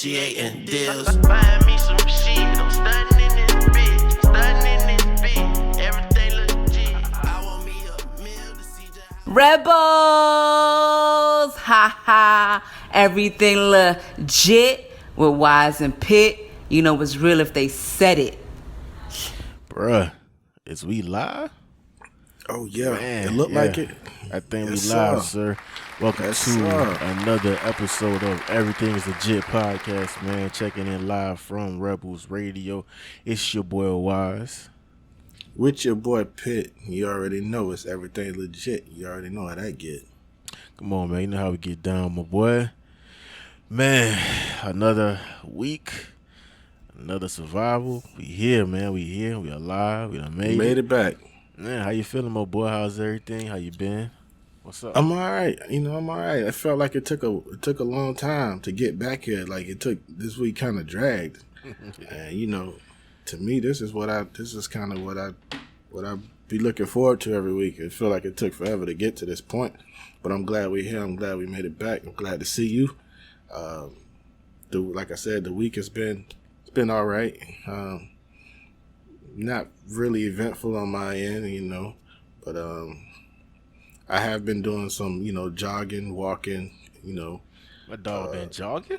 negotiating deals. Find me some shit, I'm stunning in this bitch, everything legit. I want me a meal to see just how Rebels! Ha ha! Everything legit with Wise and Pitt. You know what's real if they said it. Bruh, is we live? Oh yeah, Man, it looked like it. I think Yes, we live, sir. sir. Welcome Yes, to sir. another episode of Everything is Legit podcast, man. Checking in live from Rebels Radio. It's your boy Wise. With your boy Pitt, you already know it's everything legit. You already know how that get. Come on, man. You know how we get down, my boy. Man, another week, another survival. We here, man. We here. We alive. We done We made made it back. Man, how you feeling, my boy? How's everything? How you been? What's up? I'm all right. I'm all right. I felt like it took a long time to get back here. Like it took this week kind of dragged. And to me, this is kind of what I be looking forward to every week. It feel like it took forever to get to this point, but I'm glad we're here. I'm glad we made it back. I'm glad to see you. Like I said, the week it's been all right. Not really eventful on my end, but I have been doing some, jogging, walking, My dog been jogging?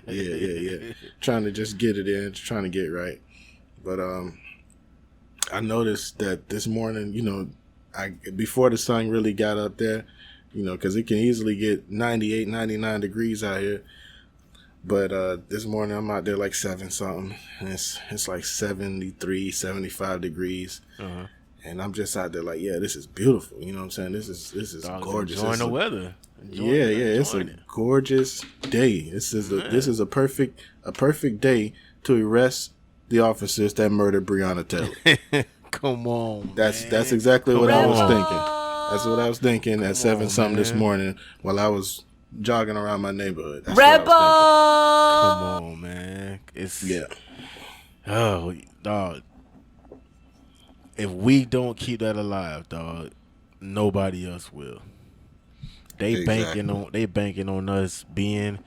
yeah. Trying to just get it in, trying to get right. But I noticed that this morning, before the sun really got up there, because it can easily get 98, 99 degrees out here. But this morning I'm out there like 7-something, and it's like 73, 75 degrees. Uh-huh. And I'm just out there like, yeah, this is beautiful. You know what I'm saying? This is Dogs gorgeous. enjoying the weather. It's a gorgeous day. This is a perfect day to arrest the officers that murdered Breonna Taylor. Come on, That's man. exactly what I was on. thinking. That's what I was thinking at 7-something this morning while I was jogging around my neighborhood. That's what I Rebel! was Come on, man. It's thinking. Oh, dog. If we don't keep that alive, dog, nobody else will. They banking on us being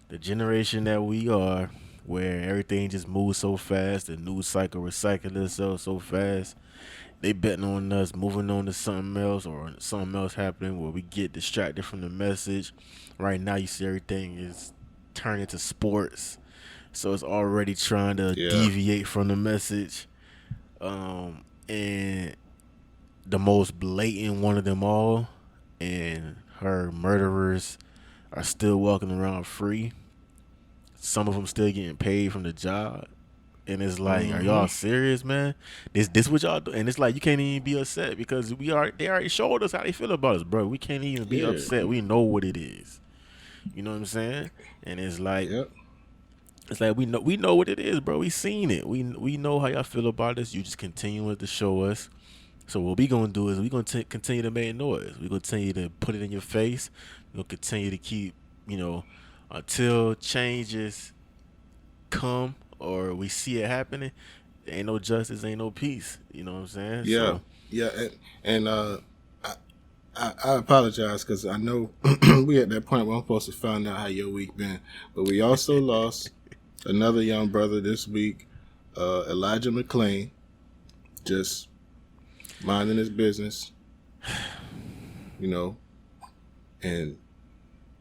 the generation that we are, where everything just moves so fast, the news cycle recycles itself so fast. They betting on us moving on to something else or something else happening where we get distracted from the message. Right now, you see everything is turning to sports, so it's already trying to deviate from the message. And the most blatant one of them all, and her murderers are still walking around free. Some of them still getting paid from the job. And it's like, Are y'all serious, man? This what y'all do? And it's like, you can't even be upset because they already showed us how they feel about us, bro. We can't even be upset. We know what it is. You know what I'm saying? And it's like, It's like we know what it is, bro. We seen it. We know how y'all feel about us. You just continue to show us. So what we gonna do is we gonna continue to make noise. We gonna continue to put it in your face. We gonna continue to keep, until changes come or we see it happening. Ain't no justice, ain't no peace. You know what I'm saying? Yeah, So, yeah, and I apologize because I know we at that point where I'm supposed to find out how your week been, but we also lost another young brother this week, Elijah McClain, just minding his business, and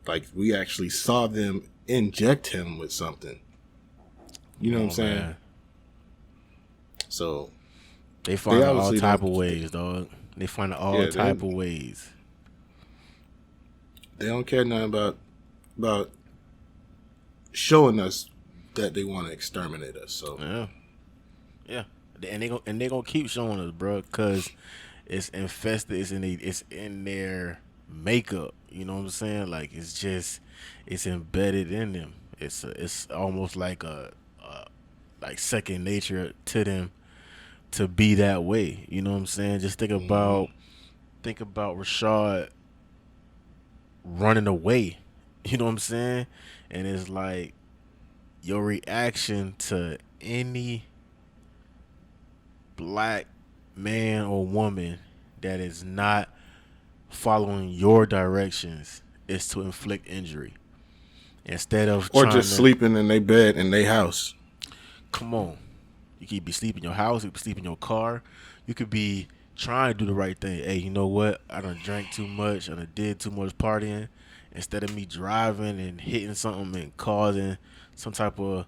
like we actually saw them inject him with something. You know what I'm saying? Man. So They find all obviously type don't- of ways, dog. They find all type of ways. They don't care nothing about showing us that they want to exterminate us. So Yeah, and they gonna keep showing us, bro, because it's infested. It's in their makeup. You know what I'm saying? Like it's embedded in them. It's almost like like second nature to them to be that way. You know what I'm saying? Just think about Rashad running away. You know what I'm saying? And it's like your reaction to any black man or woman that is not following your directions is to inflict injury. instead of Or trying just to, sleeping in their bed in their house. come on. You could be sleeping in your house. You could sleep in your car. You could be trying to do the right thing. Hey, you know what? I done drank too much. I done did too much partying. Instead of me driving and hitting something and causing some type of,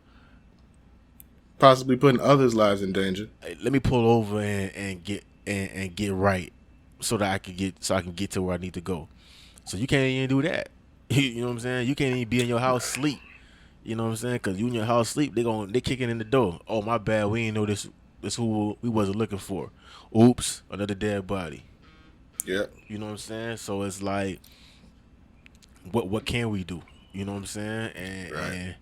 Possibly putting others' lives in danger. hey, let me pull over and get right, so that I can get to where I need to go. So you can't even do that. You know what I'm saying? You can't even be in your house sleep. You know what I'm saying? Because you in your house sleep, they kicking in the door. Oh, my bad. We ain't know this who we wasn't looking for. Oops, another dead body. Yeah. You know what I'm saying? So it's like, what can we do? You know what I'm saying? And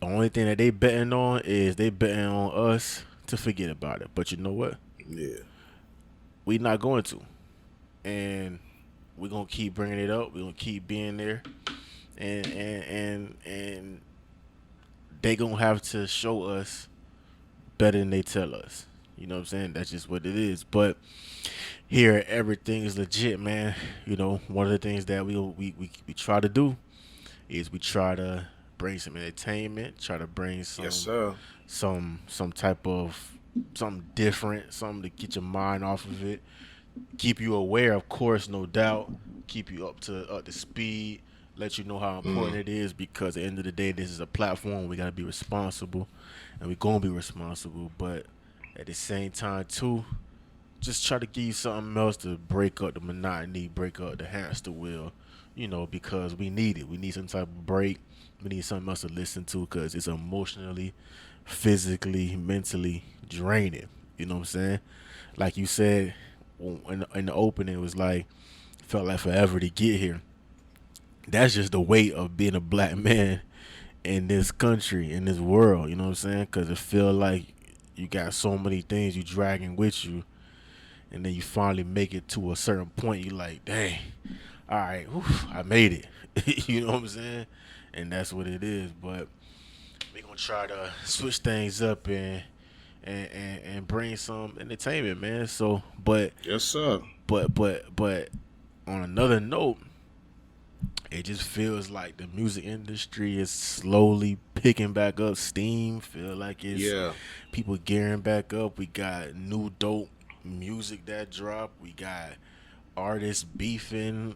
the only thing that they betting on is they betting on us to forget about it. But you know what? Yeah. We not going to. And we're going to keep bringing it up. We're going to keep being there. And they going to have to show us better than they tell us. You know what I'm saying? That's just what it is. But here, everything is legit, man. You know, one of the things that we try to do is we try to bring some entertainment, try to bring some Yes, sir. some type of something different, something to get your mind off of it, keep you aware, of course, no doubt, keep you up to speed, let you know how important it is, because at the end of the day, this is a platform. We got to be responsible, and we're going to be responsible, but at the same time, too, just try to give you something else to break up the monotony, break up the hamster wheel, you know, because we need it. We need some type of break. We need something else to listen to, because it's emotionally, physically, mentally draining. You know what I'm saying? Like you said in the opening, it was like, felt like forever to get here. That's just the weight of being a black man in this country, in this world. You know what I'm saying? Because it feel like you got so many things you dragging with you, and then you finally make it to a certain point. You like, dang, all right, whew, I made it. You know what I'm saying? And that's what it is. But we're gonna try to switch things up and bring some entertainment, man. So, but Yes, sir. but on another note, it just feels like the music industry is slowly picking back up steam. Feel like it's people gearing back up. We got new dope music that dropped. We got artists beefing.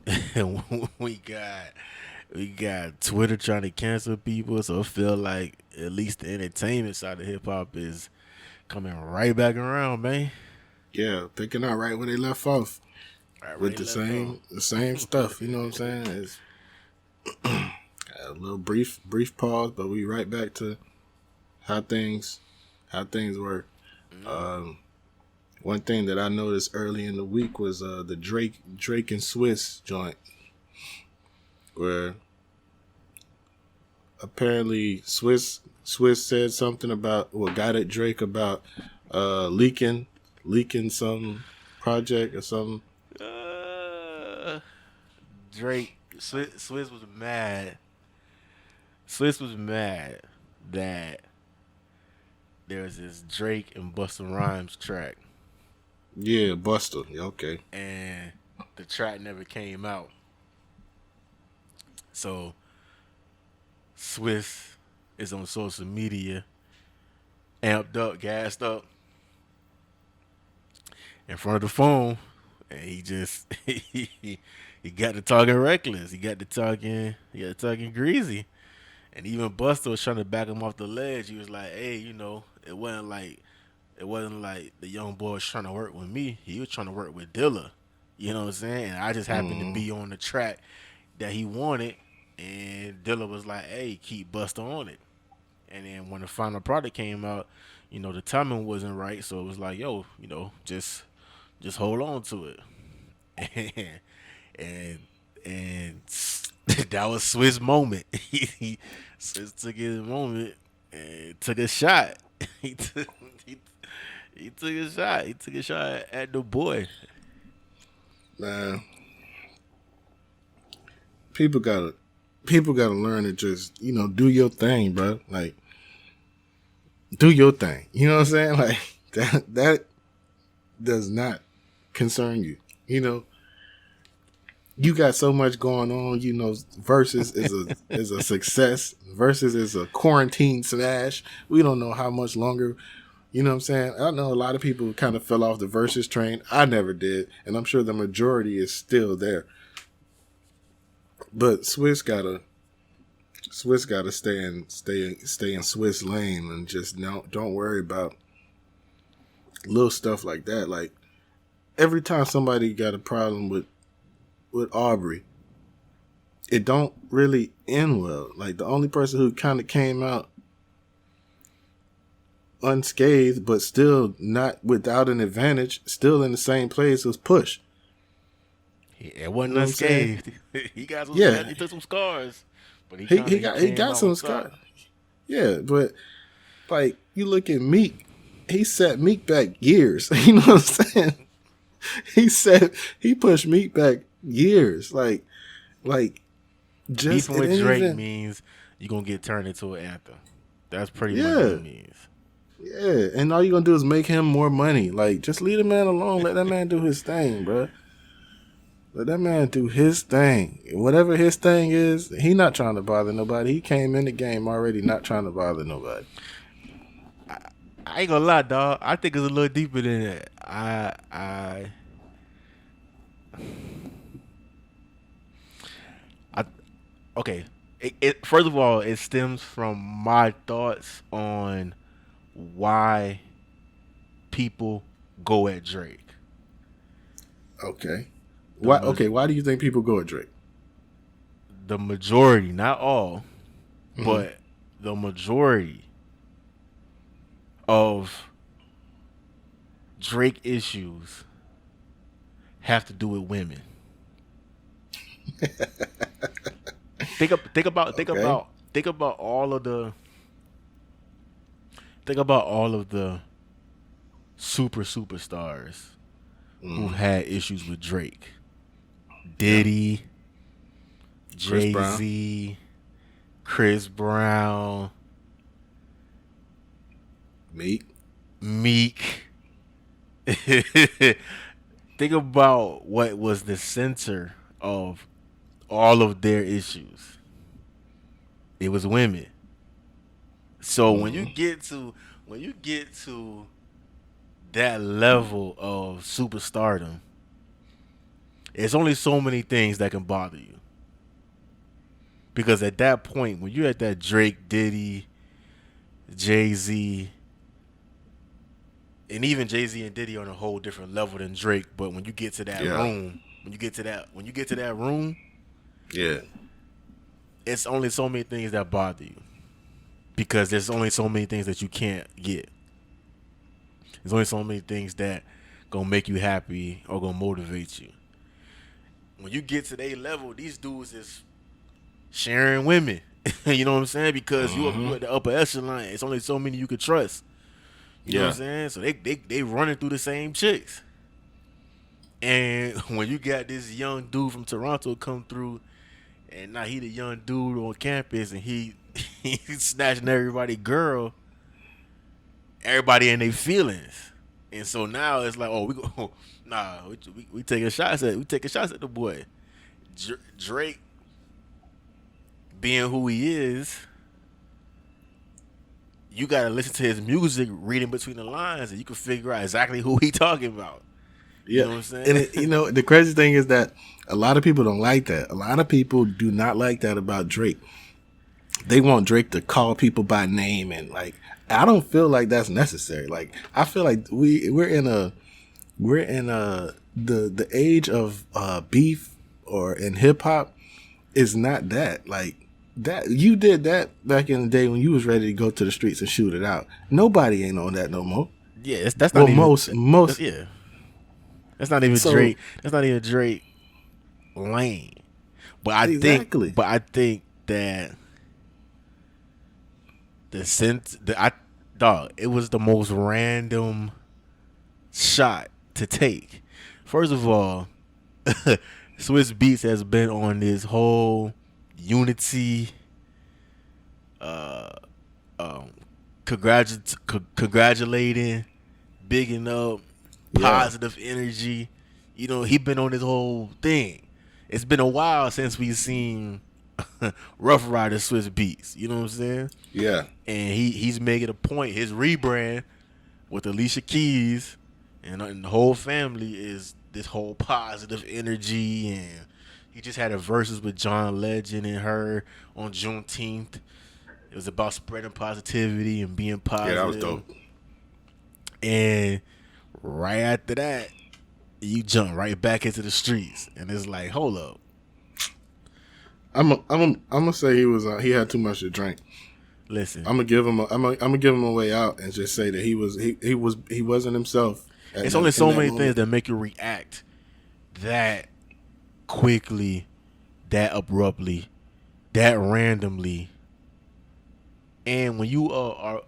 we got Twitter trying to cancel people. So I feel like at least the entertainment side of hip hop is coming right back around, man. Yeah, picking out right where they left off Right, with right the left same stuff. You know what I'm saying? It's a little brief pause, but we right back to how things work. One thing that I noticed early in the week was the Drake and Swiss joint, where apparently Swiss said something about, well, got at Drake about leaking some project or something. Drake, Swiss was mad. Swiss was mad that there was this Drake and Busta Rhymes track, Yeah, Buster. Yeah, okay. and the track never came out. So Swiss is on social media, amped up, gassed up, in front of the phone, and he just he got to talking reckless. He got to talking greasy. And even Busta was trying to back him off the ledge. He was like, "Hey, you know, it wasn't like the young boy was trying to work with me. He was trying to work with Dilla. You know what I'm saying? And I just happened to be on the track that he wanted, and Dilla was like, "Hey, keep Busta on it." And then when the final product came out, you know, the timing wasn't right, so it was like, "Yo, you know, just hold on to it." and that was Swiss moment. Swiss took his moment and took a shot. he took a shot. He took a shot at the boy. Man, people gotta learn to just, you know, do your thing, bro. Like, do your thing. You know what I'm saying? Like that does not concern you. You know, you got so much going on. You know, Versus is a success. Versus is a quarantine smash. We don't know how much longer. You know what I'm saying? I know a lot of people kind of fell off the Versus train. I never did, and I'm sure the majority is still there. But Swiss gotta stay in Swiss lane and just don't worry about little stuff like that. Like every time somebody got a problem with Aubrey, it don't really end well. Like the only person who kind of came out unscathed, but still not without an advantage, still in the same place was Push. It wasn't You know what I'm unscathed. He got some. Yeah. He took some scars, but He got some scars. Yeah, but like you look at Meek, he set Meek back years. You know what I'm saying? He pushed Meek back years. Like just beefing with Drake means you're gonna get turned into an anthem. That's pretty much what it means. Yeah, and all you're gonna do is make him more money. Like, just leave the man alone. Let that man do his thing, bro. Let that man do his thing. Whatever his thing is, he not trying to bother nobody. He came in the game already not trying to bother nobody. I ain't gonna lie, dog. I think it's a little deeper than that. Okay. It first of all, it stems from my thoughts on why people go at Drake. Okay. Why? Okay. Why do you think people go at Drake? The majority, not all, but the majority of Drake issues have to do with women. Think about all of the superstars who had issues with Drake. Diddy, Jay-Z, Chris Brown, Meek. Think about what was the center of all of their issues. It was women. So when you get to that level of superstardom, it's only so many things that can bother you. Because at that point, when you're at that Drake, Diddy, Jay-Z, and even Jay-Z and Diddy are on a whole different level than Drake, but when you get to that room, when you get to that room, yeah, it's only so many things that bother you. Because there's only so many things that you can't get. There's only so many things that gonna make you happy or gonna motivate you. When you get to their level, these dudes is sharing women. You know what I'm saying? Because you at the upper echelon. It's only so many you could trust. You know what I'm saying? So they running through the same chicks. And when you got this young dude from Toronto come through, and now he the young dude on campus, and he's snatching everybody girl, everybody in their feelings. And so now it's like, we taking shots at the boy. Drake being who he is, you gotta listen to his music, reading between the lines, and you can figure out exactly who he talking about. Yeah. You know what I'm saying? And the crazy thing is that a lot of people don't like that. A lot of people do not like that about Drake. They want Drake to call people by name, and like, I don't feel like that's necessary. Like, I feel like we're in the age of beef or in hip hop is not that. Like, that you did that back in the day when you was ready to go to the streets and shoot it out. Nobody ain't on that no more. Yeah, that's not even most. Yeah, that's not even Drake. That's not even Drake lane. But I think that it was the most random shot to take. First of all, Swiss Beats has been on this whole unity, congratulating, bigging up, positive energy. You know, he been on this whole thing. it's been a while since we've seen Rough Rider Swiss Beats. You know what I'm saying? Yeah. And he's making a point. His rebrand with Alicia Keys and the whole family is this whole positive energy, and he just had a verses with John Legend and her on Juneteenth. It was about spreading positivity and being positive. Yeah, that was dope. And right after that, you jump right back into the streets, and it's like, hold up. I'm gonna say he had too much to drink. Listen, I'm gonna give him a way out and just say that he wasn't himself. It's only so many things that make you react that quickly, that abruptly, that randomly, and when you are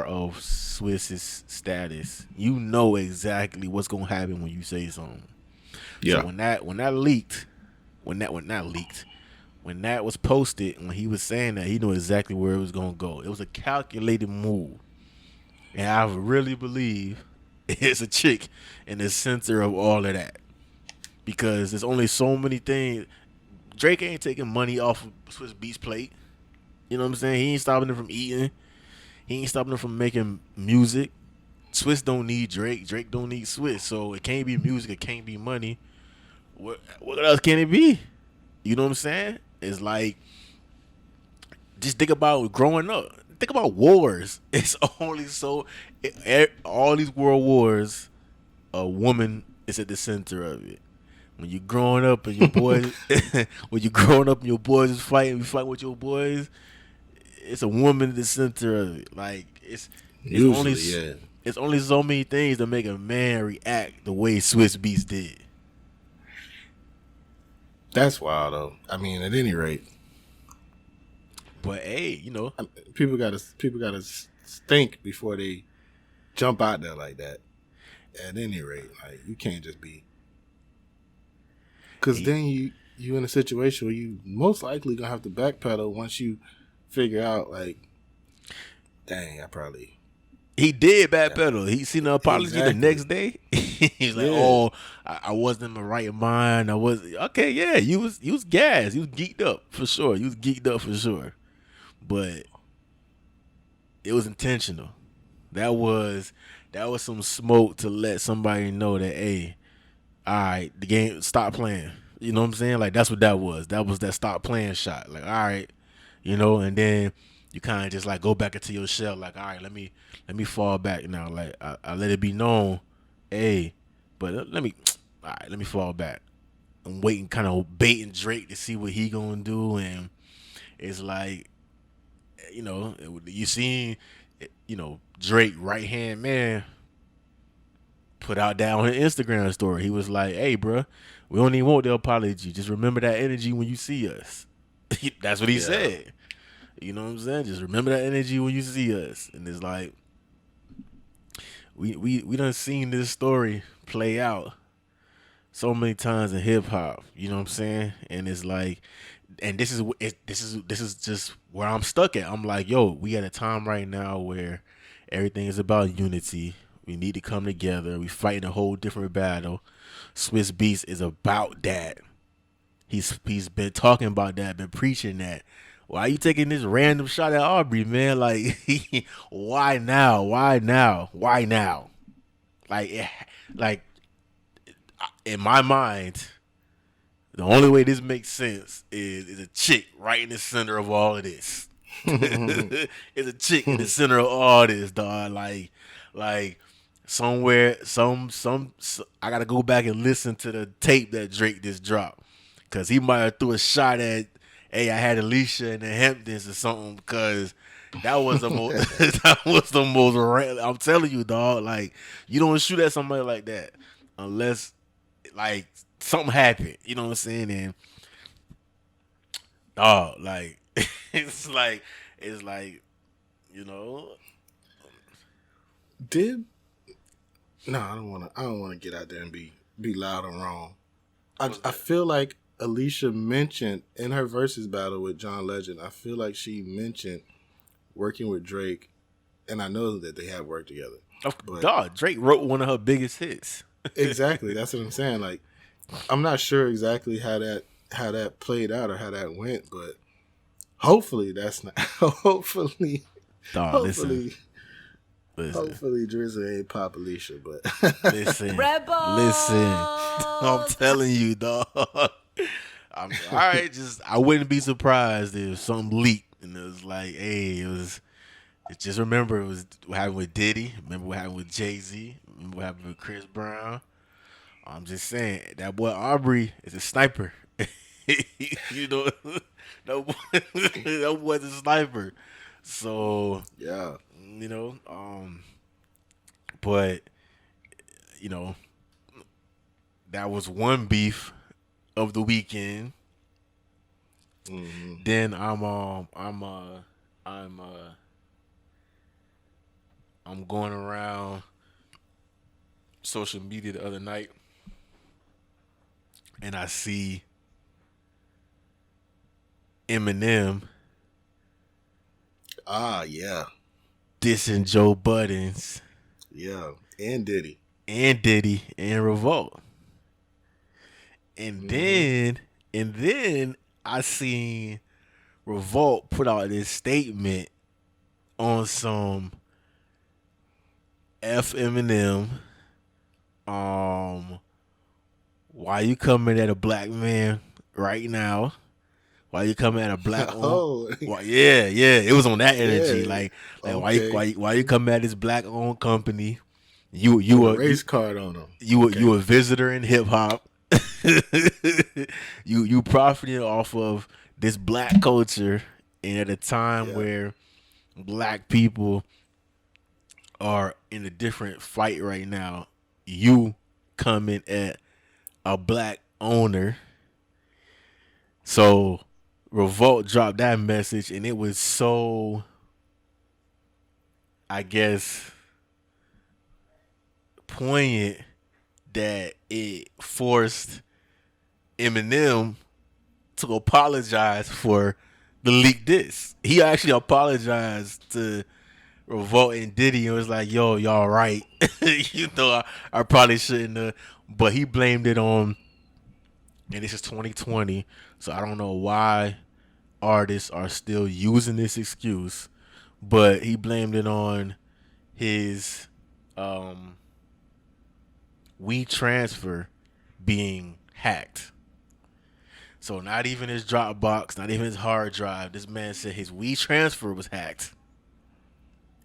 of Swiss's status, you know exactly what's gonna happen when you say something. Yeah. So when that was posted, when he was saying that, he knew exactly where it was gonna go. It was a calculated move. And I really believe it's a chick in the center of all of that. Because there's only so many things. Drake ain't taking money off of Swiss Beats plate. You know what I'm saying? He ain't stopping him from eating. He ain't stopping him from making music. Swiss don't need Drake. Drake don't need Swiss. So it can't be music. It can't be money. What else can it be? You know what I'm saying? It's like, just think about growing up. Think about wars. It's only all these world wars, a woman is at the center of it. When you're growing up and your boys, is fighting, you fight with your boys, it's a woman at the center of it. Like it's only so many things that make a man react the way Swiss Beats did. That's wild, though. I mean, at any rate. But hey, people gotta think before they jump out there like that. At any rate, like you can't just be, because then you in a situation where you most likely gonna have to backpedal once you figure out like, dang, He did backpedal. He seen the apology the next day. He's like, "Oh, I wasn't in my right mind. I was okay. Yeah, you was gassed. You was geeked up for sure. But it was intentional. That was some smoke to let somebody know that, hey, all right, the game, stop playing. You know what I'm saying? Like that's what that was. That was that stop playing shot. Like, all right, and then you kind of just like go back into your shell. Like, all right, let me fall back now. Like I let it be known, hey, but let me fall back. I'm waiting, kind of baiting Drake to see what he gonna do, and it's like, you seen, Drake right hand man put out that on his Instagram story. He was like, hey, bro, we don't even want the apology. Just remember that energy when you see us. That's what he said. You know what I'm saying? Just remember that energy when you see us. And it's like, we done seen this story play out so many times in hip hop. You know what I'm saying? And it's like, and this is just where I'm stuck at. I'm like, yo, we at a time right now where everything is about unity. We need to come together. We fighting a whole different battle. Swiss Beats is about that. He's been talking about that, been preaching that. Why are you taking this random shot at Aubrey, man? Like, why now? Why now? Why now? Like, in my mind, the only way this makes sense is a chick right in the center of all of this. It's a chick in the center of all this, dog. Like somewhere, I gotta go back and listen to the tape that Drake just dropped, cause he might have threw a shot at, hey, I had Alicia in the Hamptons or something, because that was the most I'm telling you, dog. Like, you don't shoot at somebody like that unless like something happened. You know what I'm saying? And dog, like it's like I don't want to get out there and be loud and wrong. I feel like Alicia mentioned in her versus battle with John Legend, I feel like she mentioned working with Drake, and I know that they have worked together. Dog, Drake wrote one of her biggest hits. Exactly, that's what I'm saying. Like, I'm not sure exactly how that played out or how that went, but hopefully that's not. Hopefully, Dog, listen. hopefully Drizzy ain't Pop Alicia, but Listen. Rebel. Listen. I'm telling you, dog. All right. I wouldn't be surprised if something leaked and it was like, hey, just remember it was what happened with Diddy. Remember what happened with Jay-Z. Remember what happened with Chris Brown. I'm just saying that boy Aubrey is a sniper. You know, that boy's a sniper. So yeah. you know, but you know, that was one beef of the weekend. Mm-hmm. Then I'm going around social media the other night, and I see Eminem Yeah. dissing Joe Buttons Yeah. And Diddy. and Revolt. And then I seen Revolt put out this statement on some F Eminem. Why you coming at a black man right now? Why you coming at a black? Oh. Yeah. It was on that energy. Yeah. Like Okay. why you coming at this black owned company? Put You a a race card on him. you a visitor in hip hop. you profiting off of this black culture, and at a time where black people are in a different fight right now, you coming at a black owner. So Revolt dropped that message, and it was so, I guess, poignant that it forced Eminem to apologize for the leaked diss. He actually apologized to Revolt and Diddy and was like, yo, y'all right. You know, I probably shouldn't have. But he blamed it on, and this is 2020, so I don't know why artists are still using this excuse, but he blamed it on his WeTransfer being hacked. So not even his Dropbox, not even his hard drive. This man said his WeTransfer was hacked.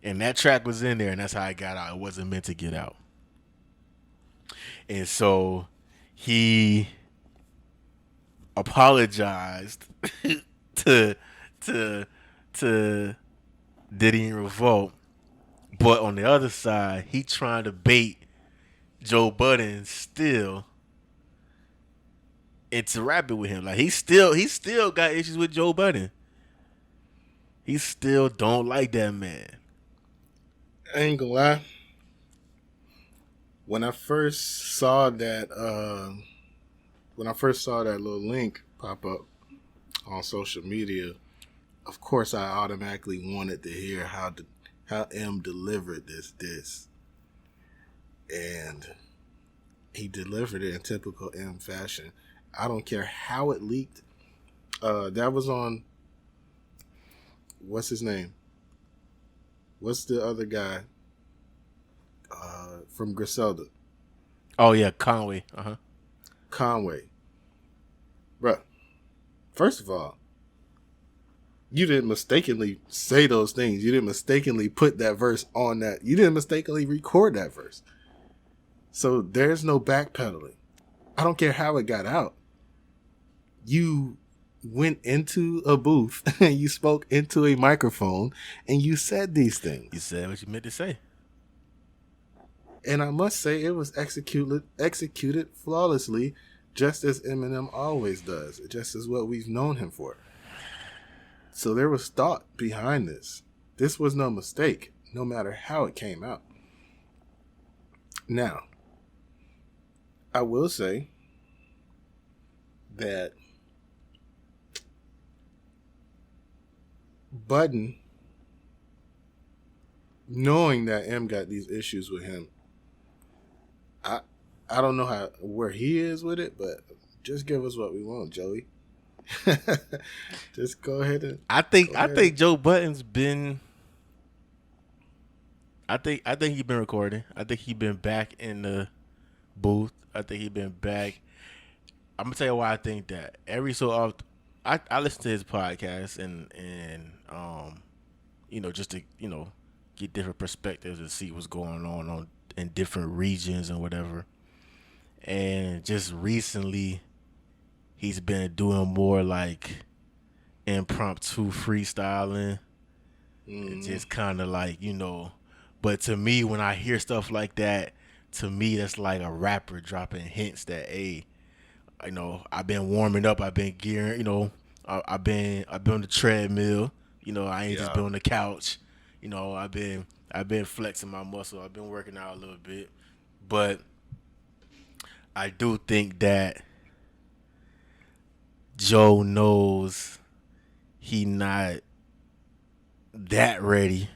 And that track was in there, and that's how it got out. It wasn't meant to get out. And so he apologized to Diddy and Revolt. But on the other side, he trying to bait Joe Budden still into rapping with him. Like he still got issues with Joe Budden. He still don't like that man. I ain't gonna lie. When I first saw that little link pop up on social media, of course I automatically wanted to hear how M delivered this. And he delivered it in typical M fashion. I don't care how it leaked. That was on, what's his name? What's the other guy from Griselda? Oh yeah, Conway. Conway. Bruh, first of all, you didn't mistakenly say those things. You didn't mistakenly put that verse on that. You didn't mistakenly record that verse. So there's no backpedaling. I don't care how it got out. You went into a booth and you spoke into a microphone and you said these things. You said what you meant to say. And I must say it was executed flawlessly, just as Eminem always does. Just as what we've known him for. So there was thought behind this. This was no mistake, no matter how it came out. Now, I will say that Budden, knowing that M got these issues with him, I don't know where he is with it, but just give us what we want, Joey. Just go ahead and. I think Joe Budden's been. I think he's been recording. I think he's been back in the booth. I think he's been back. I'm gonna tell you why I think that. Every so often, I listen to his podcast and just to get different perspectives and see what's going on in different regions and whatever. And just recently, he's been doing more like impromptu freestyling. And just kind of like, But to me, when I hear stuff like that, to me, that's like a rapper dropping hints that, hey, I've been warming up. I've been gearing, I've been on the treadmill. I ain't just been on the couch. I've been flexing my muscle. I've been working out a little bit. But I do think that Joe knows he not that ready.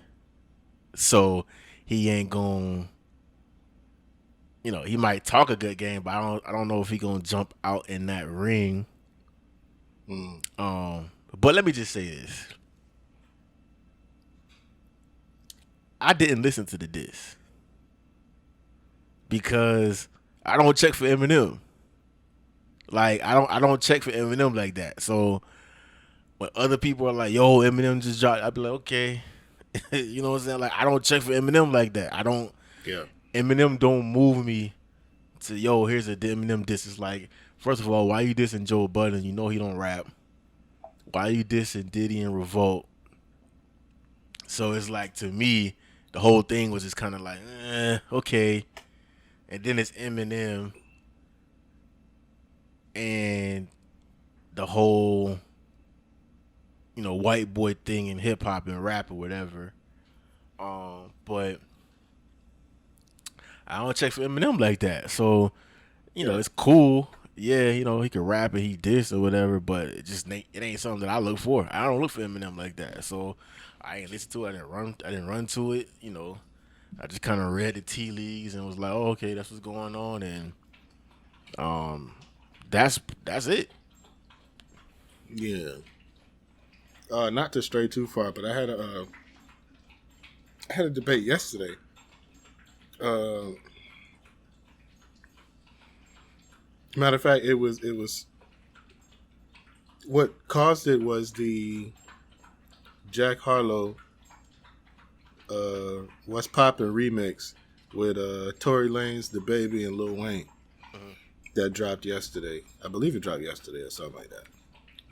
So he ain't gonna, he might talk a good game, but I don't know if he gonna jump out in that ring. But let me just say this: I didn't listen to the diss because I don't check for Eminem. Like I don't check for Eminem like that. So when other people are like, "Yo, Eminem just dropped," I'd be like, "Okay." You know what I'm saying? Like I don't check for Eminem like that. I don't. Yeah. Eminem don't move me to here's a Eminem diss. It's like, first of all, why you dissing Joe Budden? You know he don't rap. Why you dissing Diddy and Revolt? So it's like, to me, the whole thing was just kind of like, okay. And then it's Eminem and the whole white boy thing in hip hop and rap or whatever. But I don't check for Eminem like that. So, it's cool. Yeah, he can rap and he diss or whatever, but it ain't something that I look for. I don't look for Eminem like that. So I ain't listen to it. I didn't run to it. I just kind of read the tea leaves and was like, oh, okay, that's what's going on, and that's it. Yeah. Not to stray too far, but I had a debate yesterday. Matter of fact, it was what caused it was the Jack Harlow What's Poppin' remix with Tory Lanez, The Baby, and Lil Wayne that dropped yesterday. I believe it dropped yesterday or something like that.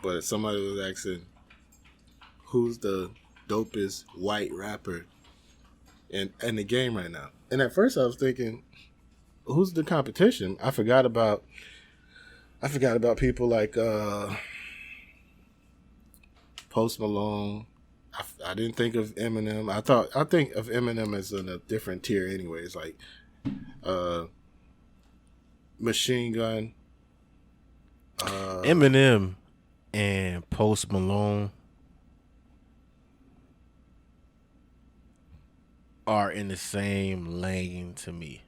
But somebody was asking, who's the dopest white rapper in the game right now? And at first I was thinking, who's the competition? I forgot about people like Post Malone. I didn't think of Eminem. I think of Eminem as in a different tier anyways, like Machine Gun. Eminem and Post Malone are in the same lane to me.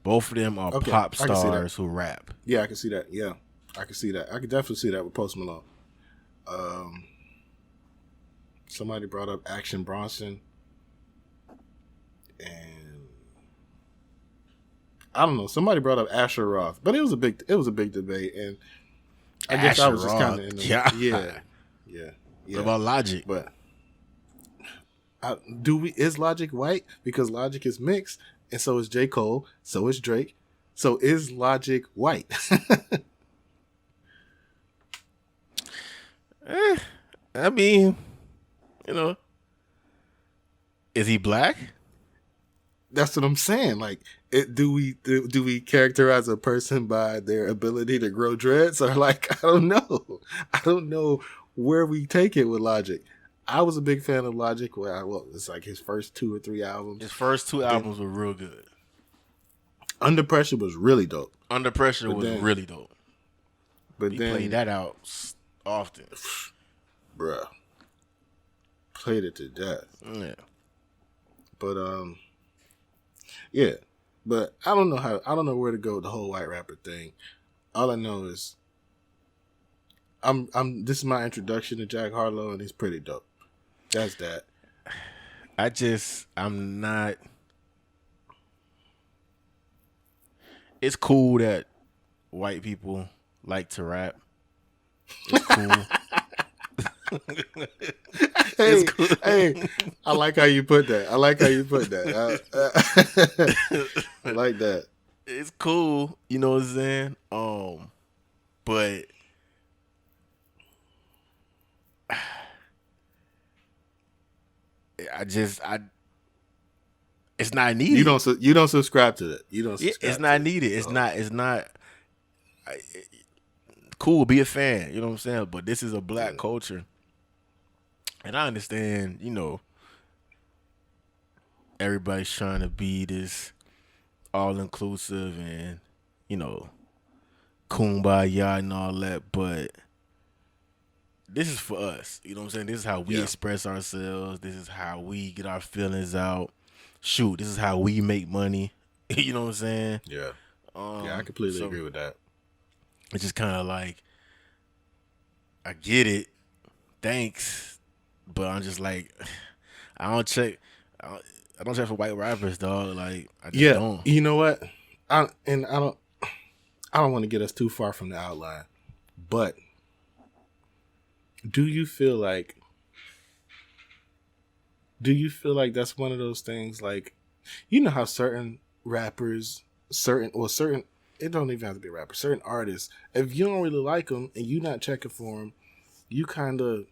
Both of them are pop stars who rap. Yeah, I can see that. Yeah, I can see that. I can definitely see that with Post Malone. Somebody brought up Action Bronson, and I don't know. Somebody brought up Asher Roth, but it was a big debate, and I guess I was just kind of in the yeah. What about Logic? But is Logic white? Because Logic is mixed, and so is J. Cole, so is Drake. So is Logic white? I mean, is he black? That's what I'm saying. Like, do we characterize a person by their ability to grow dreads, or like I don't know where we take it with Logic. I was a big fan of Logic. It's like his first 2 or 3 albums. His first 2 albums were real good. Under Pressure was really dope. Under Pressure was really dope. But he then played that out often. Bruh. Played it to death. Yeah. But yeah. But I don't know where to go with the whole white rapper thing. All I know is this is my introduction to Jack Harlow, and he's pretty dope. That's that. I'm not. It's cool that white people like to rap. It's cool. Hey, I like how you put that. I like that. It's cool, you know what I'm saying? But it's not needed. You don't subscribe to that. You don't. It's not needed. It's not. Cool, be a fan. You know what I'm saying? But this is a black culture, and I understand. You know, everybody's trying to be this all inclusive and kumbaya and all that, but this is for us. You know what I'm saying? This is how we express ourselves. This is how we get our feelings out. Shoot, this is how we make money. You know what I'm saying? Yeah. I completely agree with that. It's just kind of like, I get it, thanks, but I'm just like, I don't check for white rappers, dog. Like, I just don't. You know what? I don't want to get us too far from the outline, but do you feel like that's one of those things, like, you know how certain rappers, it don't even have to be a rapper, certain artists, if you don't really like them and you're not checking for them, you kind of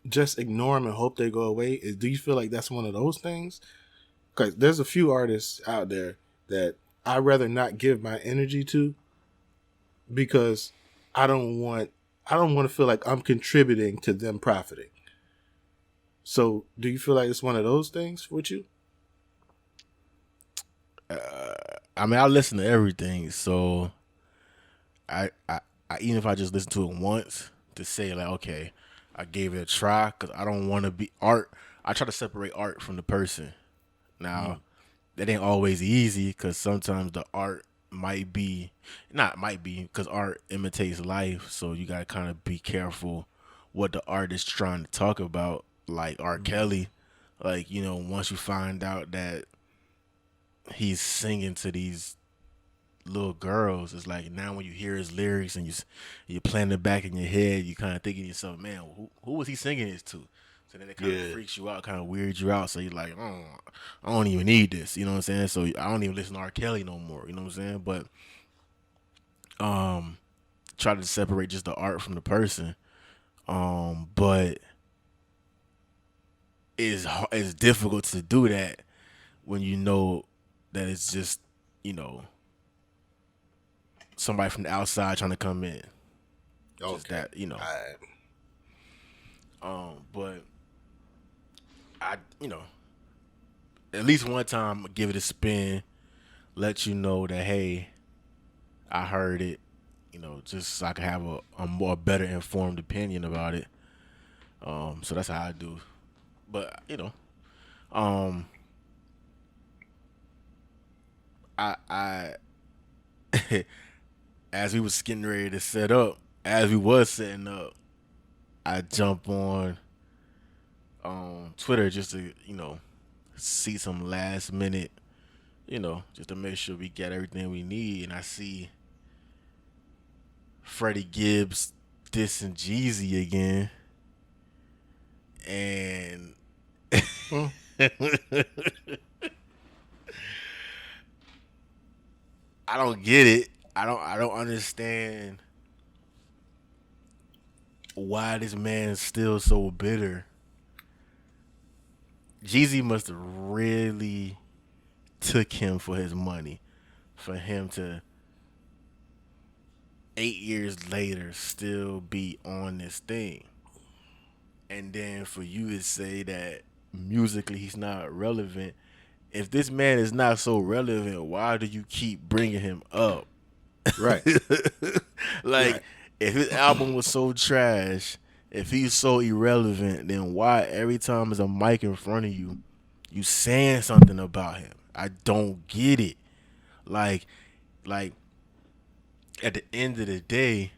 just ignore them and hope they go away? Do you feel like that's one of those things? Because there's a few artists out there that I'd rather not give my energy to, because I don't want to feel like I'm contributing to them profiting. So do you feel like it's one of those things with you? I mean, I listen to everything, so I even if I just listen to it once to say, like, okay, I gave it a try, because I don't want to be art. I try to separate art from the person. Now, that ain't always easy, because sometimes the art because art imitates life, so you gotta kind of be careful what the artist trying to talk about. Like R. Kelly, like, once you find out that he's singing to these little girls, it's like, now when you hear his lyrics and you're playing it back in your head, you kind of thinking to yourself, man, who was he singing this to? So then it kind of freaks you out, kind of weirds you out. So you're like, oh, I don't even need this. You know what I'm saying? So I don't even listen to R. Kelly no more. You know what I'm saying? But try to separate just the art from the person. But it's difficult to do that when you know that it's just, somebody from the outside trying to come in. Okay. Just that, All right. But I, at least one time give it a spin, let you know that, hey, I heard it, just so I can have a more better informed opinion about it. So that's how I do. But, I as we was getting ready to set up, as we was setting up, I jump on Twitter just to, see some last minute, just to make sure we get everything we need. And I see Freddie Gibbs dissing Jeezy again. And I don't get it. I don't understand why this man's still so bitter. Jeezy must have really took him for his money, for him to 8 years later still be on this thing. And then for you to say that musically he's not relevant. If this man is not so relevant, why do you keep bringing him up? Right. Like, if his album was so trash, if he's so irrelevant, then why every time there's a mic in front of you, you saying something about him? I don't get it. Like, like at the end of the day,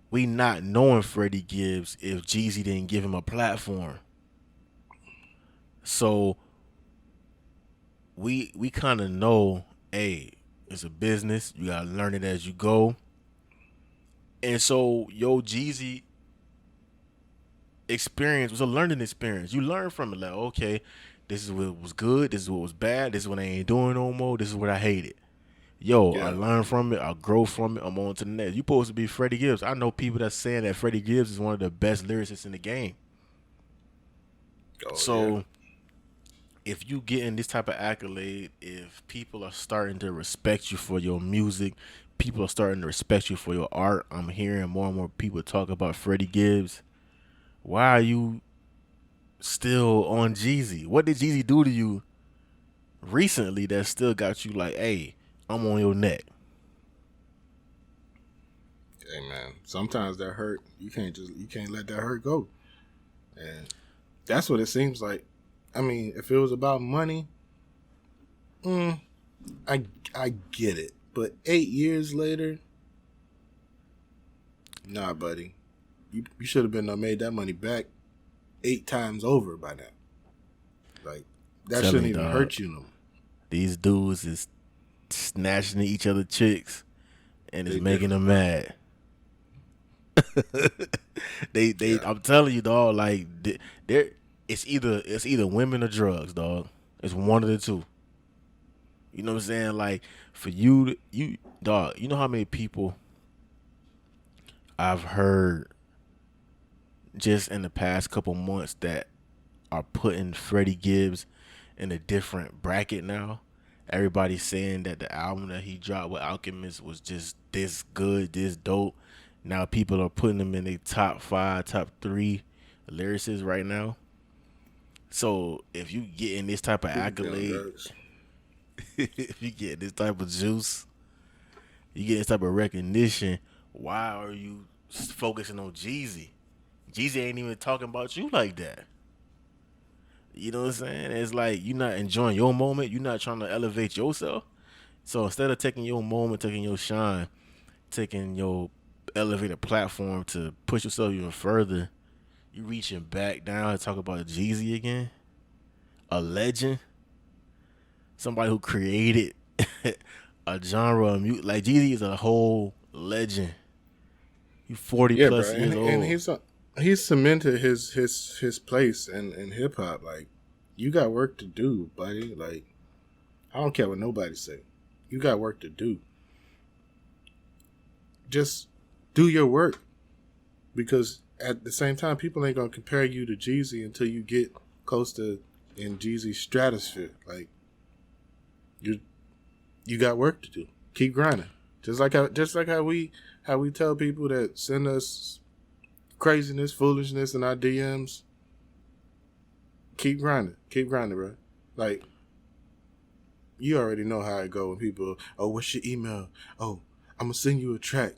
we not knowing Freddie Gibbs if Jeezy didn't give him a platform. So we kind of know, hey, it's a business. You gotta learn it as you go. And so Jeezy experience was a learning experience. You learn from it, like, okay, this is what was good, this is what was bad, this is what I ain't doing no more, this is what I hated. I learn from it, I grow from it, I'm on to the next. You supposed to be Freddie Gibbs. I know people that's saying that Freddie Gibbs is one of the best lyricists in the game. If you getting this type of accolade, if people are starting to respect you for your music, people are starting to respect you for your art, I'm hearing more and more people talk about Freddie Gibbs. Why are you still on Jeezy? What did Jeezy do to you recently that still got you like, hey, I'm on your neck? Hey man, sometimes that hurt. You can't let that hurt go. And that's what it seems like. I mean, if it was about money, I get it. But 8 years later, nah, buddy. You should have been made that money back 8 times over by now. Like, that shouldn't even hurt you no more. These dudes is snatching at each other chicks and it's making them mad. I'm telling you, dog, like it's either women or drugs, dog. It's one of the two. You know what I'm saying? Like, for you dog, you know how many people I've heard just in the past couple months that are putting Freddie Gibbs in a different bracket now. Everybody's saying that the album that he dropped with Alchemist was just this good, this dope. Now people are putting him in the top 5, top 3 lyricists right now. So if you getting this type of accolade, if you get this type of juice, you get this type of recognition, why are you focusing on Jeezy? Jeezy ain't even talking about you like that. You know what I'm saying? It's like you're not enjoying your moment. You're not trying to elevate yourself. So instead of taking your moment, taking your shine, taking your elevated platform to push yourself even further, you reaching back down and talk about Jeezy again? A legend? Somebody who created a genre of music. Like, Jeezy is a whole legend. You 40 plus years old. And he's cemented his place in hip hop. Like, you got work to do, buddy. Like, I don't care what nobody say. You got work to do. Just do your work, because at the same time, people ain't gonna compare you to Jeezy until you get close to in Jeezy's stratosphere. Like, you got work to do. Keep grinding. Just like how we tell people that send us craziness, foolishness in our DMs. Keep grinding, bro. Like, you already know how it go when people, oh, what's your email? Oh, I'm gonna send you a track.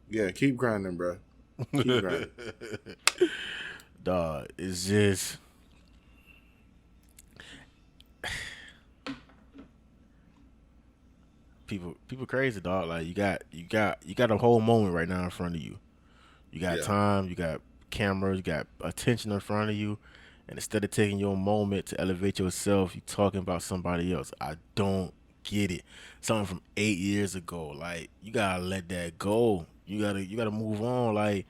Yeah, keep grinding, bro. Keep grinding. Dog, it's just people crazy, dog. Like, you got a whole moment right now in front of you. You got time, you got cameras, you got attention in front of you, and instead of taking your moment to elevate yourself, you talking about somebody else. I don't get it. Something from 8 years ago. Like, you gotta let that go. You gotta move on. Like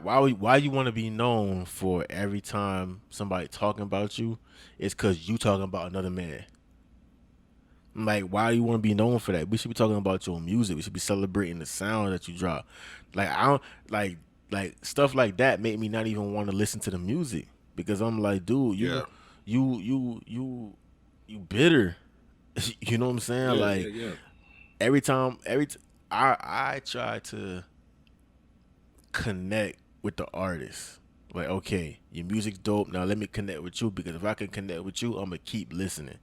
why you want to be known for every time somebody talking about you? It's because you talking about another man. Like, why do you want to be known for that? We should be talking about your music. We should be celebrating the sound that you drop. Like, I don't like stuff like that make me not even want to listen to the music, because I'm like, dude, you bitter. You know what I'm saying? Every time I try to connect with the artist. Like, okay, your music's dope. Now let me connect with you, because if I can connect with you, I'm gonna keep listening.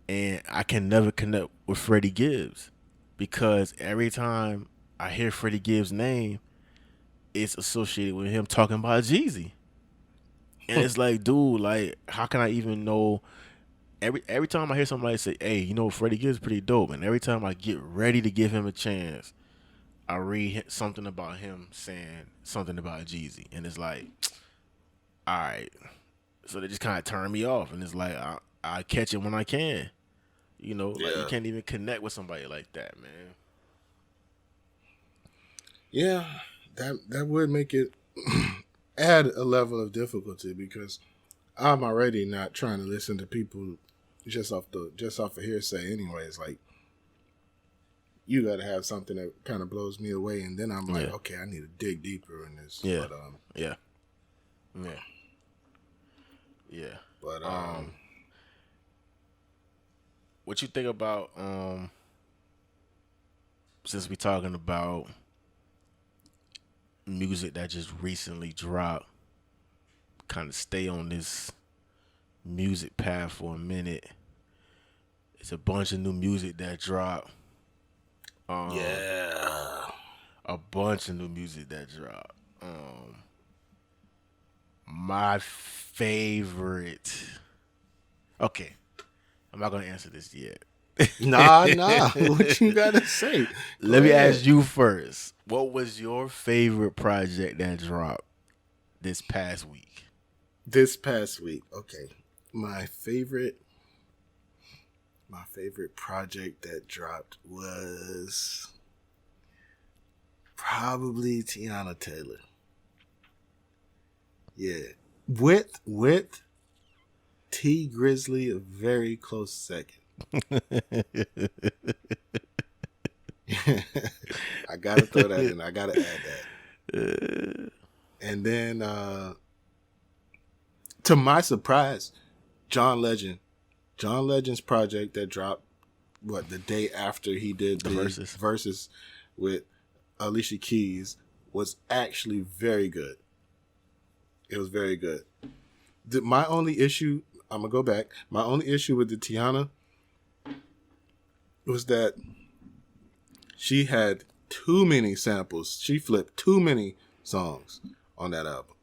And I can never connect with Freddie Gibbs, because every time I hear Freddie Gibbs' name, it's associated with him talking about Jeezy. And it's like, dude, like, how can I even know? Every time I hear somebody say, "Hey, you know, Freddie Gibbs pretty dope," and every time I get ready to give him a chance, I read something about him saying something about Jeezy, and it's like, all right. So they just kind of turn me off, and it's like I catch it when I can. You know, like you can't even connect with somebody like that, man. Yeah, that would make it add a level of difficulty because I'm already not trying to listen to people just off of hearsay. Anyways, like you got to have something that kind of blows me away, and then I'm like, okay, I need to dig deeper in this. Yeah, but, yeah. But what you think about since we talking about music that just recently dropped, kind of stay on this music path for a minute. It's a bunch of new music that dropped. A bunch of new music that dropped. My favorite. Okay, I'm not gonna answer this yet. Nah. What you gotta say? Let me ask you first. What was your favorite project that dropped this past week? This past week, okay. My favorite project that dropped was probably Tiana Taylor. Yeah. With T Grizzly a very close second. I gotta throw that in. I gotta add that. And then to my surprise, John Legend's project that dropped the day after he did the verses with Alicia Keys was actually very good. It was very good. My only issue, I'm gonna go back. My only issue with the Tiana was that she had too many samples. She flipped too many songs on that album.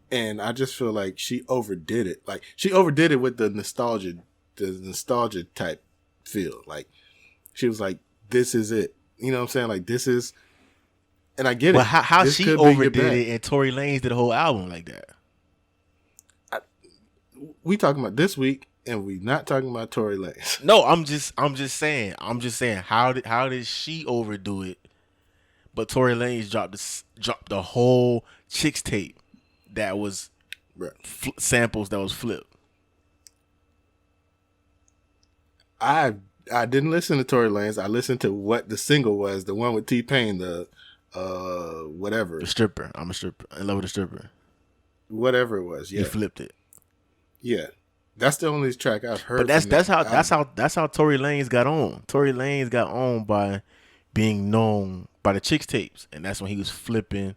And I just feel like she overdid it. Like she overdid it with the nostalgia type feel. Like she was like, "This is it." You know what I'm saying? Like this is, and I get it. Well, how This she could be your overdid bag. it, and Tory Lanez did a whole album like that. We talking about this week, and we not talking about Tory Lanez. No, I'm just saying. How did she overdo it? But Tory Lanez dropped the whole Chicks tape that was samples that was flipped. I didn't listen to Tory Lanez. I listened to what the single was, the one with T-Pain, the whatever. The stripper. I'm a stripper. In love with a stripper. Whatever it was. Yeah. He flipped it. Yeah. That's the only track I've heard. But that's how Tory Lanez got on. Tory Lanez got on by being known by the Chicks tapes, and that's when he was flipping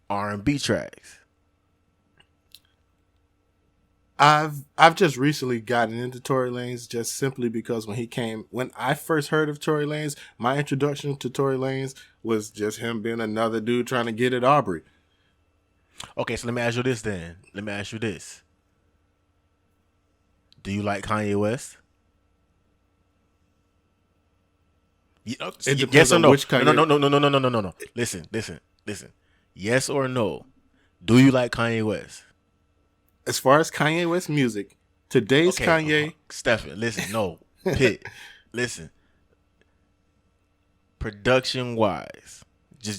R&B tracks. I've just recently gotten into Tory Lanez just simply because when I first heard of Tory Lanez, my introduction to Tory Lanez was just him being another dude trying to get at Aubrey. Okay, so let me ask you this then. Do you like Kanye West? It depends Yes or on no? which Kanye. No. Listen. Yes or no? Do you like Kanye West? As far as Kanye West music, today's Okay, Kanye. Stephen, listen, no. Pitt, listen. Production wise. I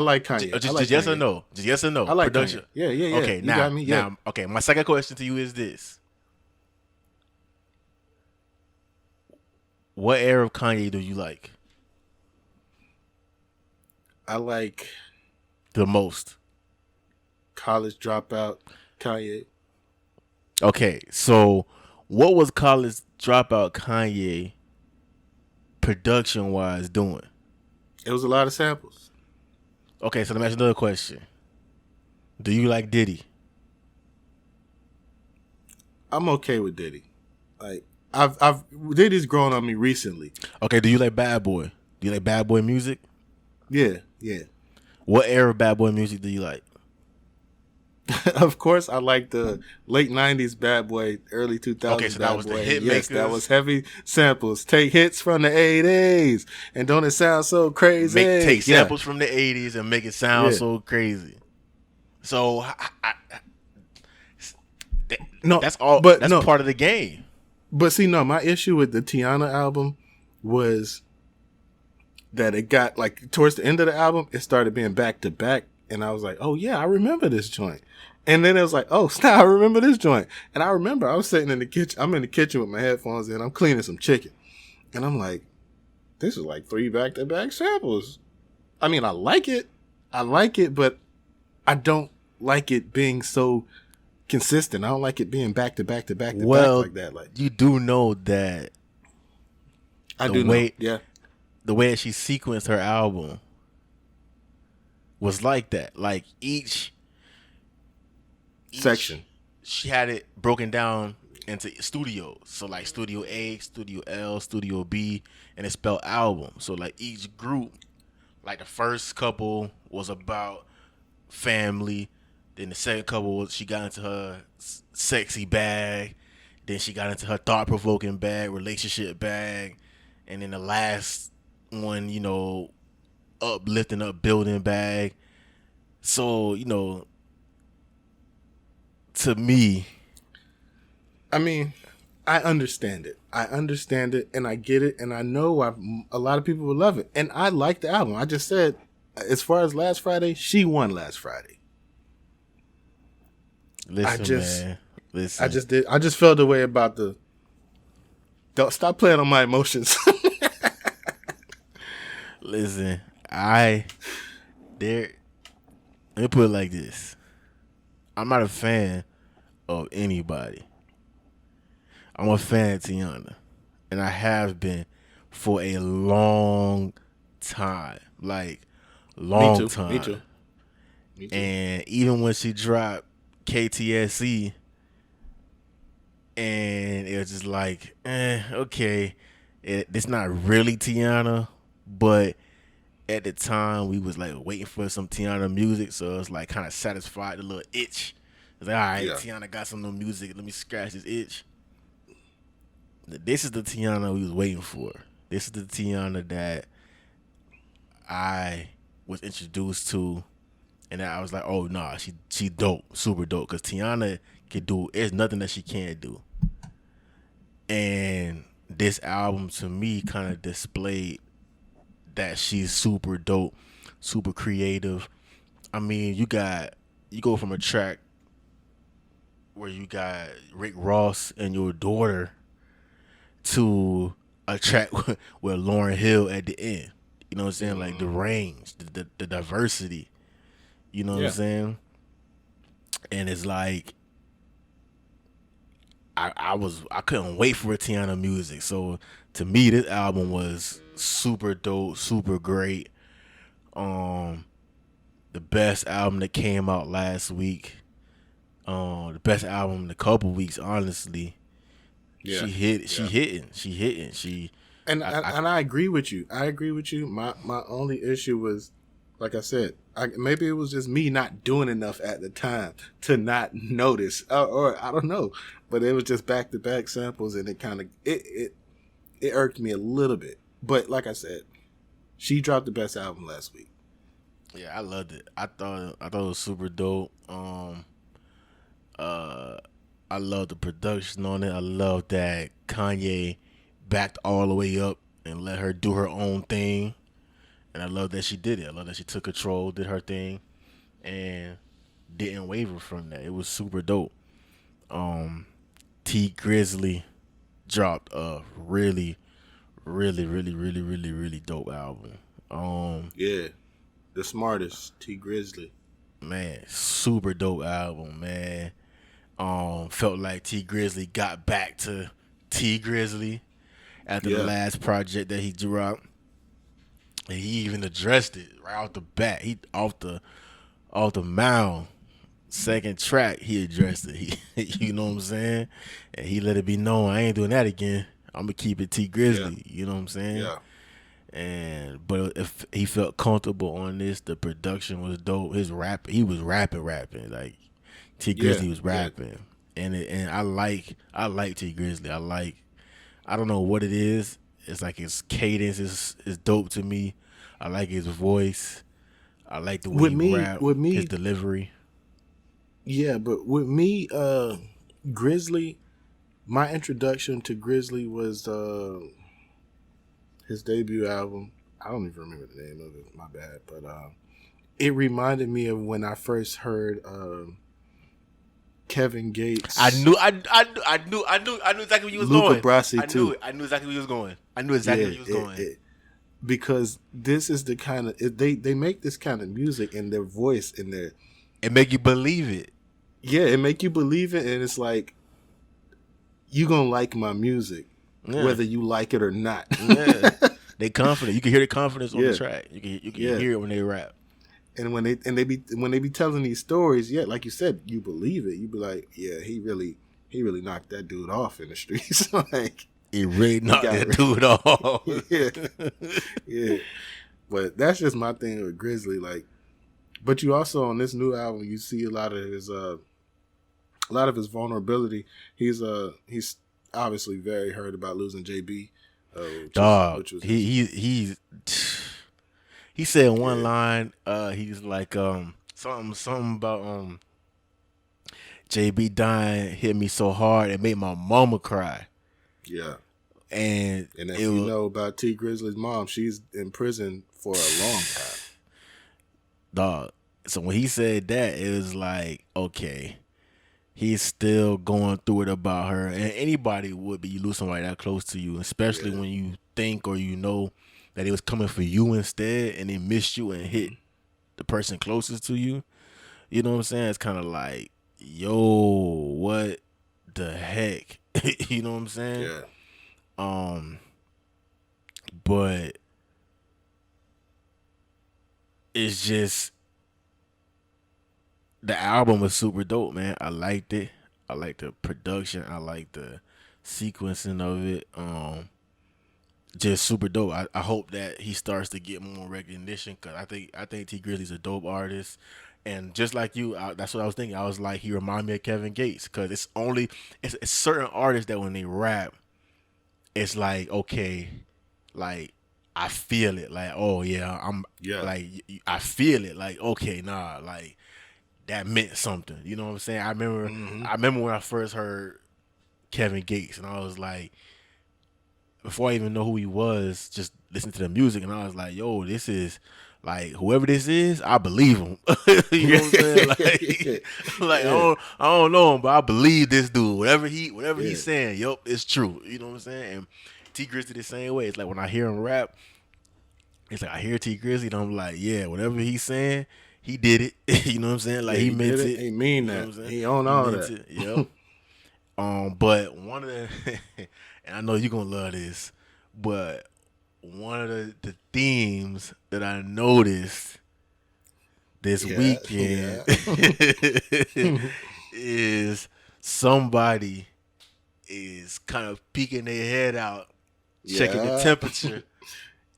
like Kanye. I like Just yes Kanye. or no? Just yes or no? I like production. Kanye. Yeah. Okay, You now, got me? Yeah. okay. My second question to you is this: what era of Kanye do you like I like the most? College Dropout Kanye. Okay, so what was College Dropout Kanye production wise doing? It was a lot of samples. Okay, so let me ask you another question. Do you like Diddy? I'm okay with Diddy. Like Diddy's grown on me recently. Okay, do you like Bad Boy? Do you like Bad Boy music? Yeah. What era of Bad Boy music do you like? Of course, I like the late '90s Bad Boy, early 2000s. Okay, so that Bad was the Boy. hit Yes, that makers. was heavy samples. Take hits from the '80s, and don't it sound so crazy? Take Yeah. samples from the '80s and make it sound Yeah. so crazy. So No, that's all. but That's no. part of the game. But see, no, my issue with the Tiana album was that it got like towards the end of the album, it started being back to back, and I was like, oh yeah, I remember this joint. And then it was like, oh snap, I remember this joint. And I remember I was sitting in the kitchen. I'm in the kitchen with my headphones in. I'm cleaning some chicken, and I'm like, this is like 3 back to back samples. I mean, I like it, but I don't like it being so consistent. I don't like it being back to back to back to back Well, like that. Like you do know that I the do way- know. Yeah. the way she sequenced her album was like that. Like each Section. she had it broken down into studios. So like Studio A, Studio L, Studio B, and it spelled album. So like each group, like the first couple was about family. Then the second couple was she got into her sexy bag. Then she got into her thought-provoking bag, relationship bag. And then the last one, you know, uplifting, upbuilding bag. So, you know, to me, I mean, I understand it. And I get it. And I know a lot of people will love it. And I like the album. I just said, as far as last Friday, she won last Friday. listen, man. Listen. I just felt the way about the. Don't stop playing on my emotions. Listen, let me put it like this. I'm not a fan of anybody. I'm a fan of Tiana. And I have been for a long time. Like, long time. Me too. And even when she dropped KTSE, and it was just like, okay, it's not really Tiana, but at the time we was like waiting for some Tiana music, so it's like kind of satisfied the little itch. It's like, all right, Yeah. Tiana got some new music, let me scratch this itch. This is the Tiana we was waiting for. This is the Tiana that I was introduced to, and I was like, oh nah, she dope, super dope, because Tiana can do, there's nothing that she can't do. And this album to me kind of displayed that she's super dope, super creative. I mean, you go from a track where you got Rick Ross and Your Daughter to a track with Lauryn Hill at the end. You know what I'm saying? Like the range, the diversity. You know what I'm saying? And it's like I couldn't wait for Tiana music. So to me, this album was super dope, super great. The best album that came out last week. The best album in a couple weeks, honestly. Yeah. She hitting. And I agree with you. My only issue was, like I said, maybe it was just me not doing enough at the time to not notice, or I don't know. But it was just back to back samples, and it kind of it irked me a little bit. But like I said, she dropped the best album last week. Yeah, I loved it. I thought it was super dope. I love the production on it. I love that Kanye backed all the way up and let her do her own thing. And I love that she did it. I love that she took control, did her thing, and didn't waver from that. It was super dope. T Grizzly dropped a really, really, really, really, really, really dope album. Yeah, the smartest, T Grizzly. Man, super dope album, man. Felt like T Grizzly got back to T Grizzly after the last project that he dropped. And he even addressed it right off the bat. He off the mound. Second track, he addressed it. You know what I'm saying? And he let it be known, I ain't doing that again. I'm gonna keep it T Grizzly. You know what I'm saying? Yeah. But if he felt comfortable on this, the production was dope. His rap, he was rapping. Like T Grizzly Yeah, was yeah. rapping, and I like T Grizzly. I don't know what it is. It's like his cadence is dope to me. I like his voice. I like the way he rap, his delivery. Yeah, but with me, Grizzly, my introduction to Grizzly was his debut album. I don't even remember the name of it. My bad, but it reminded me of when I first heard Kevin Gates. I knew exactly where you was Luca going. Brasi too. I knew exactly where you was going. I knew exactly where you was going. Because this is the kind of they make this kind of music in their voice in their. It make you believe it. Yeah, it make you believe it, and it's like you gonna like my music, whether you like it or not. Yeah. They confident. You can hear the confidence on Yeah. the track. You can hear it when they rap. And when they be telling these stories, yeah, like you said, you believe it. You be like, yeah, he really knocked that dude off in the streets. Like He really knocked that dude off. yeah. But that's just my thing with Grizzly. Like, but you also on this new album, you see a lot of his vulnerability. He's obviously very hurt about losing JB. Dog, he said one line. He's like something about JB dying hit me so hard it made my mama cry. Yeah, and if you know about T Grizzly's mom, she's in prison for a long time. Dog. So when he said that, it was like, okay, he's still going through it about her, and anybody would be. You lose somebody that close to you, especially when you think or you know that it was coming for you instead, and they missed you and hit the person closest to you. You know what I'm saying? It's kind of like, yo, what the heck? You know what I'm saying? Yeah. But it's just the album was super dope, man. I liked it. I liked the production. I liked the sequencing of it. Just super dope. I hope that he starts to get more recognition because I think T Grizzly's a dope artist. And just like you, that's what I was thinking. I was like, he reminded me of Kevin Gates because it's certain artists that when they rap, it's like, okay, like I feel it. Like, oh yeah, like I feel it. Like, okay, nah, like that meant something. You know what I'm saying? I remember when I first heard Kevin Gates, and I was like, before I even know who he was, just listen to the music, and I was like, yo, this is like whoever this is, I believe him. You know what I'm saying? Like I don't know him, but I believe this dude. Whatever he's saying, yup, it's true. You know what I'm saying? And T Grizzly the same way. It's like when I hear him rap, it's like I hear T Grizzly, and I'm like, yeah, whatever he's saying, he did it. You know what I'm saying? Like he meant it. He mean that. You know he own all that. Yep. But one of the, and I know you're gonna love this, but one of the themes that I noticed this weekend is somebody is kind of peeking their head out, checking the temperature,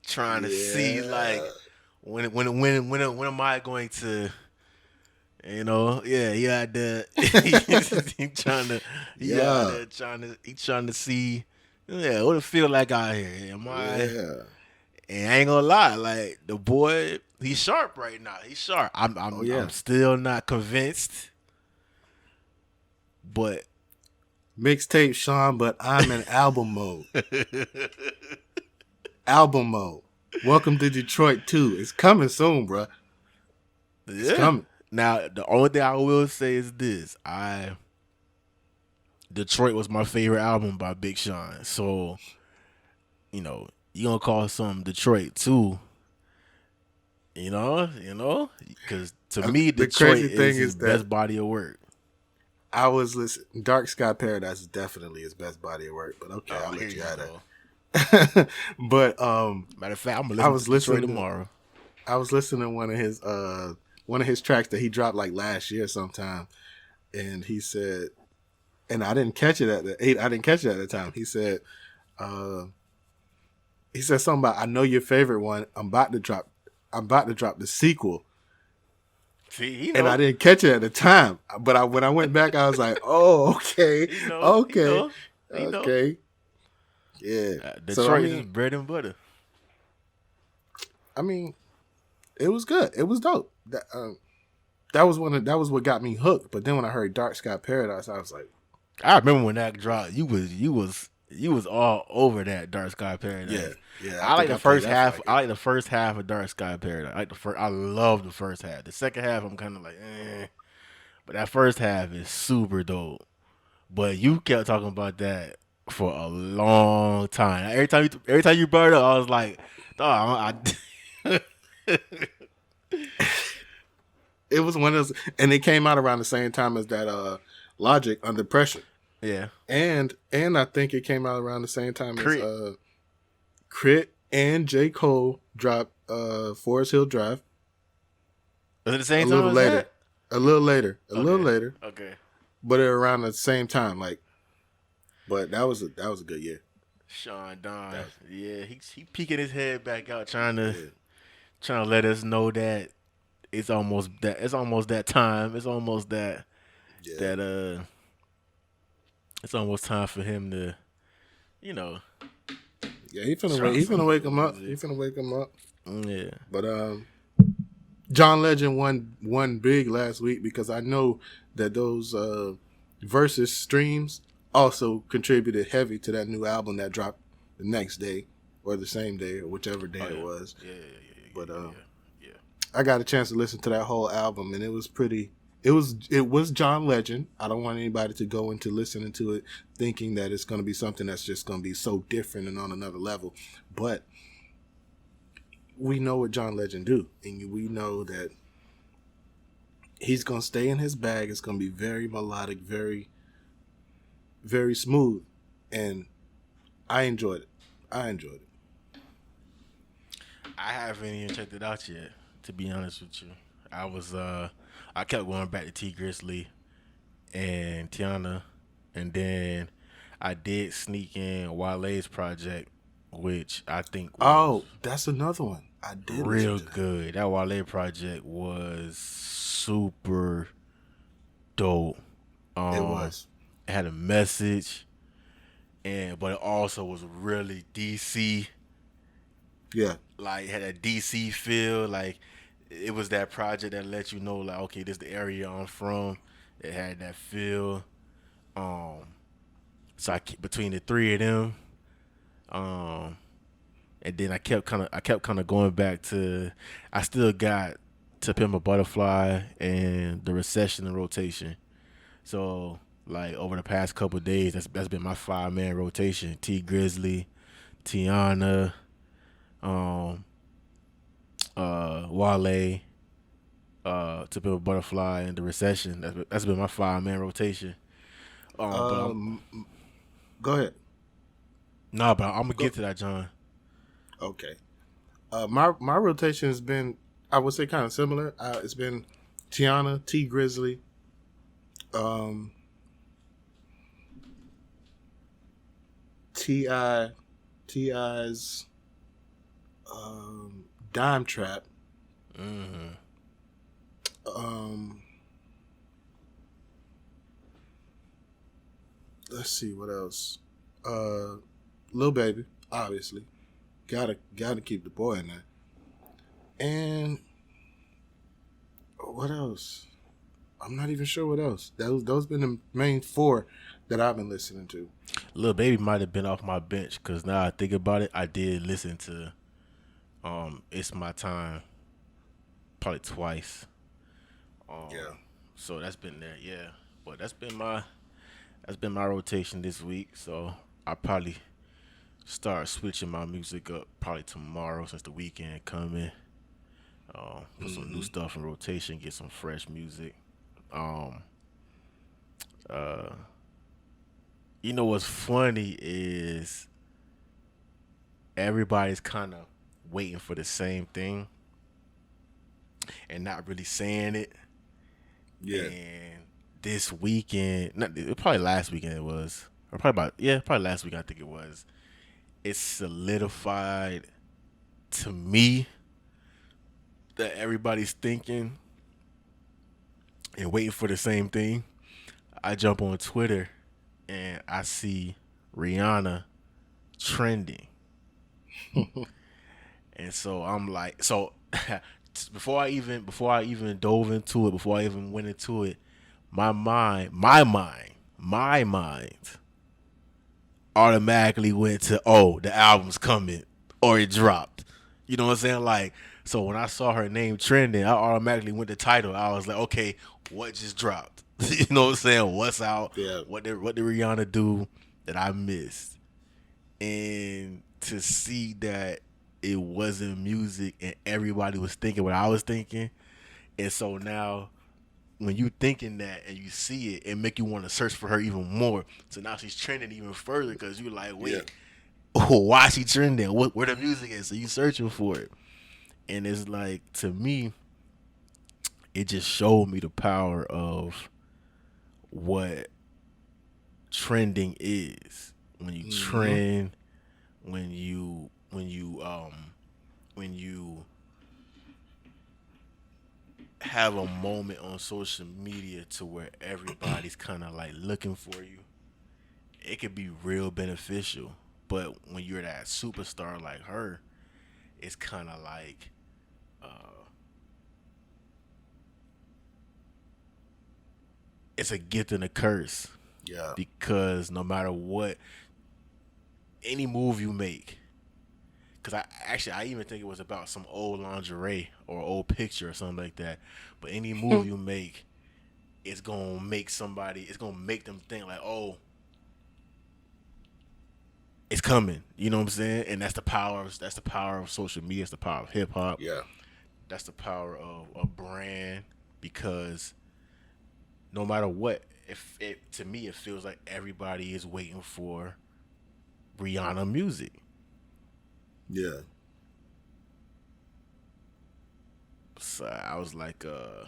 trying to see like when am I going to, you know, he out there he trying to see what it feel like out here. Am I? Yeah. And I ain't gonna lie, like the boy, he's sharp right now. He's sharp. I'm still not convinced, but mixtape Sean. But I'm in album mode. Album mode. Welcome to Detroit 2. It's coming soon, bro. It's coming. Now, the only thing I will say is this: Detroit was my favorite album by Big Sean. So, you know, you gonna call something Detroit too? You know, because to me, Detroit is his best body of work. I was listening. Dark Sky Paradise is definitely his best body of work. But okay, I'll let you have that. But matter of fact, I'm gonna listen to Detroit tomorrow. I was listening to one of his tracks that he dropped like last year sometime, and he said, and I didn't catch it at the time. He said something about, I know your favorite one. I'm about to drop the sequel. See, he and know. I didn't catch it at the time. But when I went back, I was like, "Oh, okay, He know. okay, He know. okay, yeah." Detroit So I is mean, bread and butter. it was good. It was dope. That was what got me hooked. But then when I heard Dark Sky Paradise, I was like, I remember when that dropped. You was all over that Dark Sky Paradise. yeah. I like think the played first that half. for I like like the first half of Dark Sky Paradise. I love the first half. The second half, I'm kind of like, eh. But that first half is super dope. But you kept talking about that for a long time. Every time you brought it up, I was like, dog, it was one of those, and it came out around the same time as that Logic Under Pressure, yeah. and I think it came out around the same time Crit. as Crit and J. Cole dropped Forest Hill Drive Was it the a same time little as later, that? a little Okay. later, Okay. but around the same time, like. But that was a good year. Sean Don. Yeah, he peeking his head back out, trying to let us know that it's almost that time. It's almost that it's almost time for him to, you know. Yeah, he finna Drop wake. He finna some wake him up. music. He finna wake him up. Yeah. But John Legend won big last week because I know that those versus streams also contributed heavy to that new album that dropped the next day or the same day or whichever day it was. Yeah. But yeah. I got a chance to listen to that whole album and it was pretty. It was John Legend. I don't want anybody to go into listening to it thinking that it's going to be something that's just going to be so different and on another level. But we know what John Legend do, and we know that he's going to stay in his bag. It's going to be very melodic, very, very smooth, and I enjoyed it. I haven't even checked it out yet, to be honest with you. I kept going back to T Grizzly and Tiana, and then I did sneak in Wale's project, which I think was that's another one. I did real listen to that. good. That Wale project was super dope. It was. It had a message, but it also was really DC. Yeah. Like it had a DC feel. Like it was that project that let you know, like, okay, this is the area I'm from. It had that feel. So between the three of them, and then I kept kind of going back to. I still got To Pimp a Butterfly and The Recession and Rotation. So like over the past couple of days, that's been my 5-man rotation. T Grizzly, Tiana, Wale, To Pimp a Butterfly, and The Recession. That's been my 5-man rotation. But Go ahead. but I'm gonna get to that, John. Okay. My rotation has been, I would say, kind of similar. It's been Tiana, T Grizzly, Ti's Dime Trap. Let's see what else. Lil Baby, obviously. Gotta keep the boy in there. And what else? I'm not even sure what else. Those been the main 4 that I've been listening to. Lil Baby might have been off my bench because now I think about it, I did listen to It's My Time probably twice. Yeah. So that's been there, yeah. But that's been my rotation this week. So I probably start switching my music up probably tomorrow since the weekend coming. Put some new stuff in rotation, get some fresh music. You know what's funny is everybody's kind of waiting for the same thing and not really saying it. Yeah. And this weekend, probably last weekend it was, or probably last week I think it was. It solidified to me that everybody's thinking and waiting for the same thing. I jump on Twitter and I see Rihanna trending. And so I'm like, so before I even dove into it, before I even went into it, my mind automatically went to, oh, the album's coming or it dropped. You know what I'm saying? Like, so when I saw her name trending, I automatically went to title. I was like, okay, what just dropped? You know what I'm saying? What's out? Yeah. What did Rihanna do that I missed? And to see that it wasn't music and everybody was thinking what I was thinking. And so now when you thinking that and you see it, it make you want to search for her even more. So now she's trending even further because you're like, wait, why is she trending? Where the music is? So you searching for it. And it's like, to me, it just showed me the power of what trending is. When you trend, when you have a moment on social media to where everybody's kind of like looking for you, it could be real beneficial. But when you're that superstar like her, it's kind of like it's a gift and a curse. Yeah. Because no matter what, any move you make, because I even think it was about some old lingerie or old picture or something like that. But any move you make, it's gonna make them think like, oh, it's coming. You know what I'm saying? And that's the power of social media. It's the power of hip hop. Yeah. That's the power of a brand, because no matter what, to me it feels like everybody is waiting for Rihanna music. Yeah. So I was like, I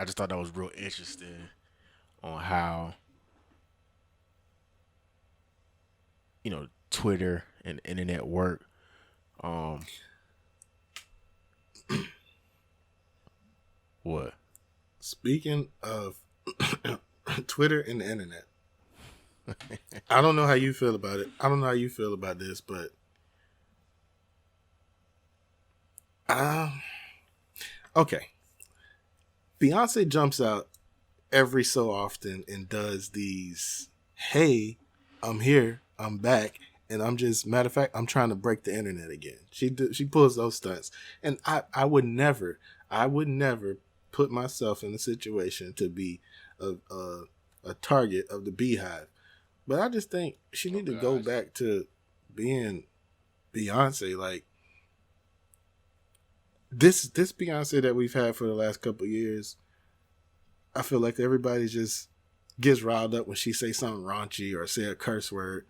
just thought that was real interesting on how, Twitter and internet work. What? Speaking of Twitter and the internet, I don't know how you feel about it. I don't know how you feel about this, but okay. Beyonce jumps out every so often and does these, hey, I'm here, I'm back, and matter of fact, I'm trying to break the internet again. She pulls those stunts. And I would never put myself in a situation to be a target of the Beehive. But I just think she need to go back to being Beyonce. Like, this Beyonce that we've had for the last couple of years, I feel like everybody just gets riled up when she say something raunchy or say a curse word.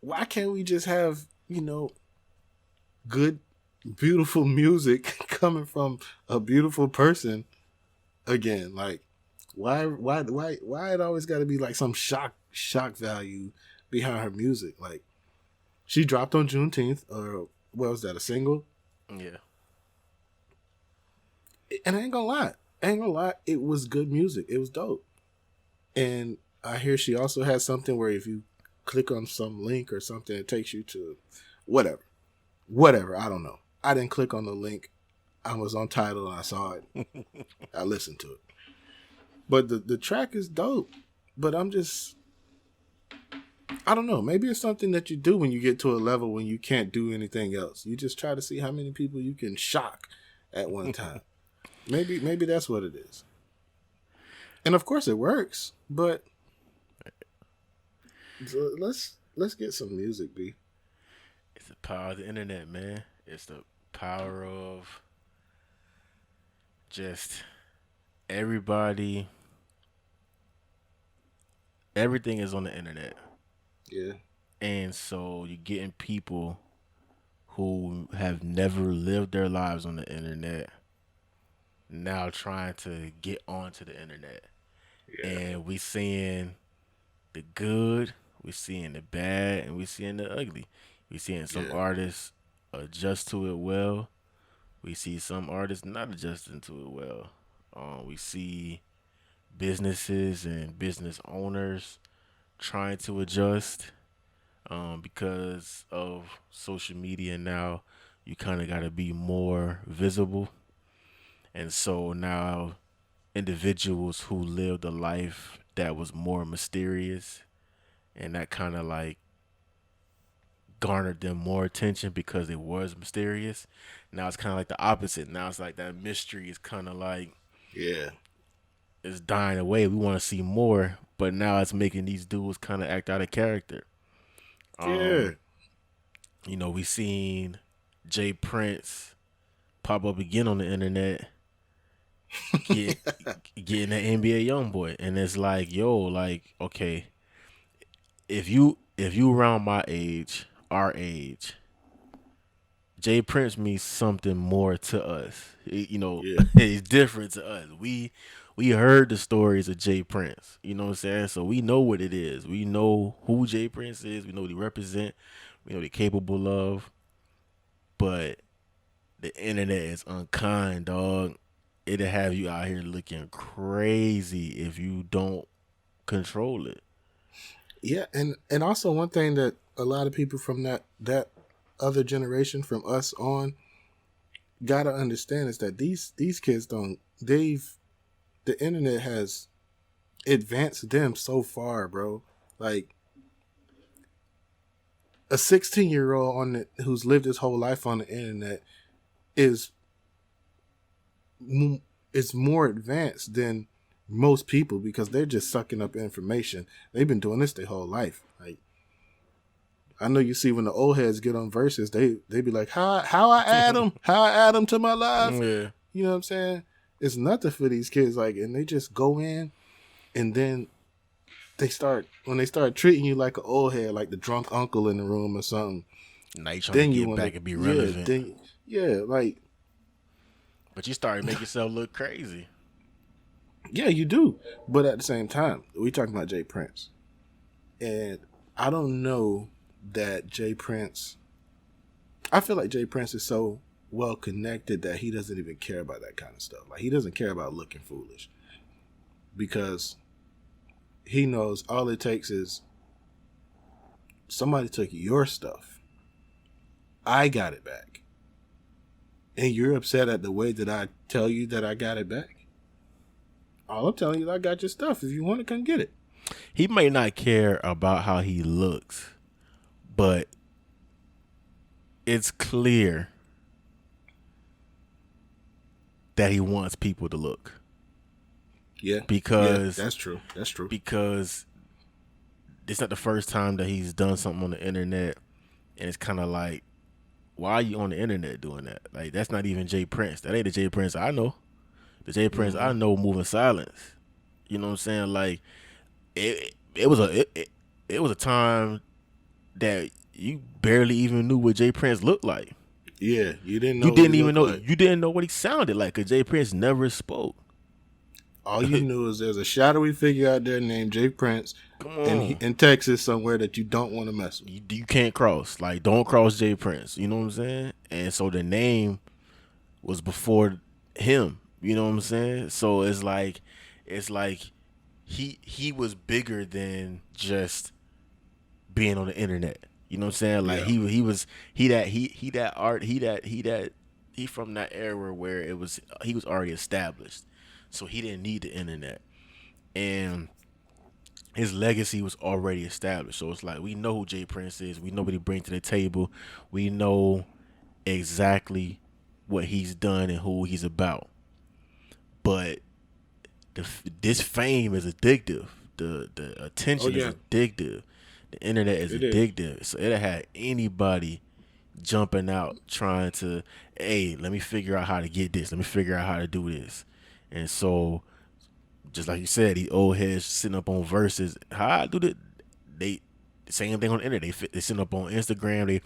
Why can't we just have, good, beautiful music coming from a beautiful person again? Like, why it always got to be like some shock value behind her music? Like, she dropped on Juneteenth, or what was that, a single? Yeah. And I ain't gonna lie, it was good music. It was dope. And I hear she also has something where if you click on some link or something, it takes you to whatever. I don't know. I didn't click on the link. I was on Tidal and I saw it. I listened to it. But the track is dope. But I don't know. Maybe it's something that you do when you get to a level when you can't do anything else. You just try to see how many people you can shock at one time. Maybe that's what it is. And of course it works, but so let's get some music, B. It's the power of the internet, man. It's the power of just everything is on the internet. Yeah. And so you're getting people who have never lived their lives on the internet now trying to get onto the internet. Yeah. And we seeing the good, we seeing the bad, and we seeing the ugly. We seeing some artists adjust to it well. We see some artists not adjusting to it well. We see businesses and business owners trying to adjust because of social media now. You kind of got to be more visible. And so now individuals who lived a life that was more mysterious and that kind of like garnered them more attention because it was mysterious. Now it's kind of like the opposite. Now it's like that mystery is kind of like Yeah. it's dying away. We want to see more, but now it's making these dudes kind of act out of character. Yeah. You know, we seen Jay Prince pop up again on the internet, getting that NBA YoungBoy, and it's like, yo, like, okay, if you around my age, our age, Jay Prince means something more to us. You know, Yeah. it's different to us. We heard the stories of Jay Prince. You know what I'm saying? So we know what it is. We know who Jay Prince is. We know what he represent. We know what he's capable of. But the internet is unkind, dog. It'll have you out here looking crazy if you don't control it. Yeah, and also one thing that a lot of people from that other generation from us on gotta understand is that these kids the internet has advanced them so far, bro. Like a 16-year-old who's lived his whole life on the internet is more advanced than most people because they're just sucking up information. They've been doing this their whole life. Like, I know you see when the old heads get on verses, they be like, how I add them to my life. Yeah. You know what I'm saying? It's nothing for these kids. Like, and they just go in, and then when they start treating you like an old head, like the drunk uncle in the room or something. Now you trying to get back and be relevant. Like. But you start to make yourself look crazy. Yeah, you do. But at the same time, we talking about Jay Prince. And I don't know that Jay Prince... I feel like Jay Prince is so well connected that he doesn't even care about that kind of stuff. Like, he doesn't care about looking foolish. Because he knows all it takes is somebody took your stuff. I got it back. And you're upset at the way that I tell you that I got it back? All I'm telling you is I got your stuff. If you want it, come get it. He may not care about how he looks, but it's clear that he wants people to look. Yeah. Because that's true. That's true. Because it's not the first time that he's done something on the internet, and it's kind of like, why are you on the internet doing that? Like, that's not even Jay Prince. That ain't the Jay Prince I know. The Jay Prince I know moving silence. You know what I'm saying? Like, it was a time that you barely even knew what Jay Prince looked like. Yeah, you didn't know. You didn't even know. Like. You didn't know what he sounded like because Jay Prince never spoke. All you knew is there's a shadowy figure out there named Jay Prince in Texas somewhere that you don't want to mess with. You can't cross. Like, don't cross Jay Prince. You know what I'm saying? And so the name was before him. You know what I'm saying? So it's like he was bigger than just being on the internet. You know what I'm saying? Like, yeah. he from that era where he was already established. So he didn't need the internet. And his legacy was already established. So it's like, we know who Jay Prince is. We know what he brings to the table. We know exactly what he's done and who he's about. But this fame is addictive. The attention is addictive. The internet is addictive. So it'll have anybody jumping out trying to, hey, let me figure out how to get this. Let me figure out how to do this. And so, just like you said, these old heads sitting up on verses. How I do that? They same thing on the internet. They sitting up on Instagram.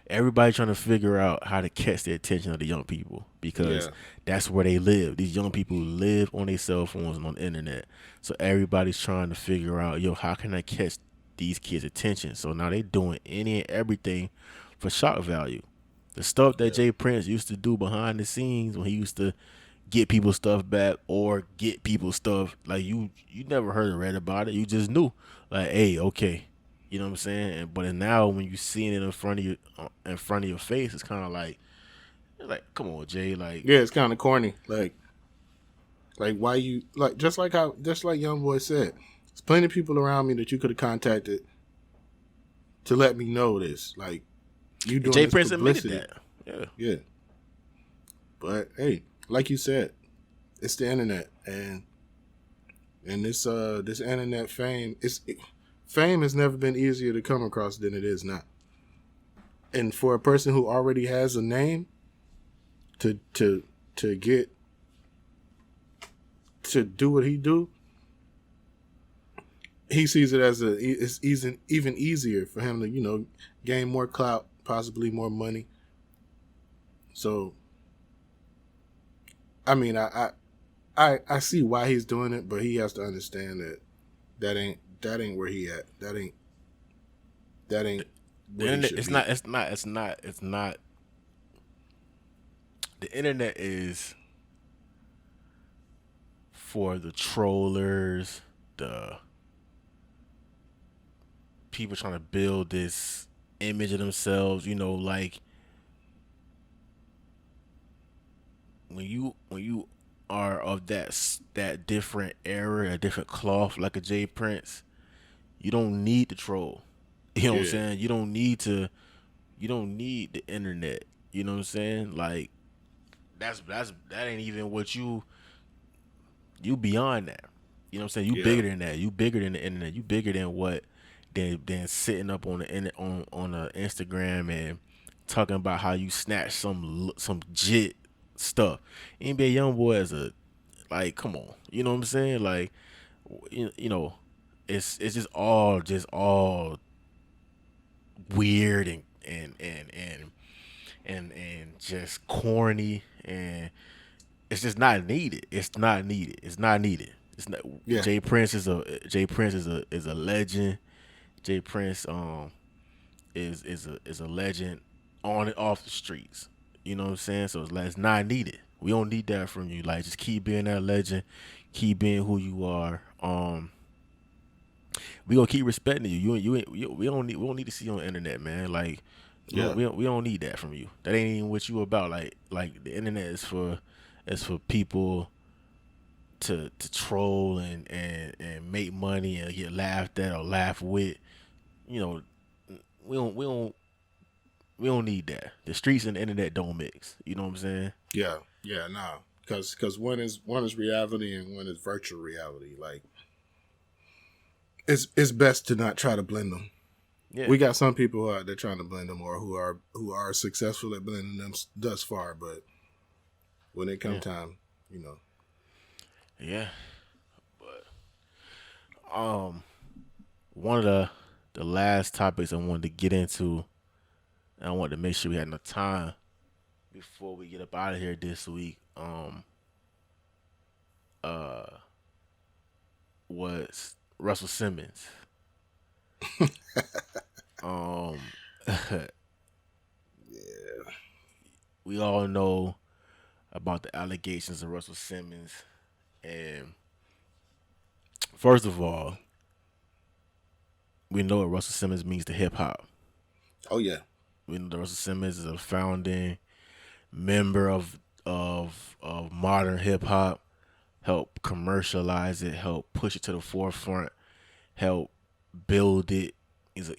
Everybody trying to figure out how to catch the attention of the young people because that's where they live. These young people live on their cell phones and on the internet. So everybody's trying to figure out, how can I catch these kids' attention? So now they doing any and everything for shock value. The stuff that Jay Prince used to do behind the scenes when he used to get people's stuff back or get people's stuff, like you never heard or read about it. You just knew, like, hey, okay, you know what I'm saying. But now when you seeing it in front of your face, it's kind of like, come on, Jay, like, Yeah, it's kind of corny. Like why you just like Young Boy said, there's plenty of people around me that you could have contacted to let me know this. Like, you doing Jay this Prince publicity. admitted that. Yeah. But hey, like you said, it's the internet, and this internet fame has never been easier to come across than it is now. And for a person who already has a name, to get to do what he do, he sees it as it's even easier for him to gain more clout, possibly more money. So, I mean, I see why he's doing it, but he has to understand that ain't where he at. That ain't. The internet, it's not. The internet is for the trollers, the people trying to build this image of themselves, like when you are of that different era, a different cloth, like a Jay Prince, you don't need the troll. You know what I'm saying? You don't need the internet. You know what I'm saying? Like that ain't even what you beyond that. You know what I'm saying? You bigger than that. You bigger than the internet. You bigger than what than sitting up on the on the Instagram and talking about how you snatch some jit stuff. NBA YoungBoy as a, like, come on. You know what I'm saying? Like, it's just all weird and just corny, and it's just not needed. It's not needed. It's not. Jay Prince is a legend. Jay Prince is a legend on and off the streets. You know what I'm saying? So it's not needed. We don't need that from you. Like, just keep being that legend, keep being who you are. We gonna keep respecting you. We don't need to see you on the internet, man. Like, we don't need that from you. That ain't even what you about. Like the internet is for people to troll and make money and get laughed at or laugh with. We don't need that. The streets and the internet don't mix. You know what I'm saying? Yeah, nah. Because one is reality and one is virtual reality. Like, it's best to not try to blend them. Yeah. We got some people who they're trying to blend them, or who are successful at blending them thus far. But when it come time, Yeah, but one of the last topics I wanted to get into, and I wanted to make sure we had enough time before we get up out of here this week, was Russell Simmons. We all know about the allegations of Russell Simmons, and first of all, we know what Russell Simmons means to hip hop. Oh yeah, we know that Russell Simmons is a founding member of modern hip hop. Help commercialize it, help push it to the forefront, help build it. He's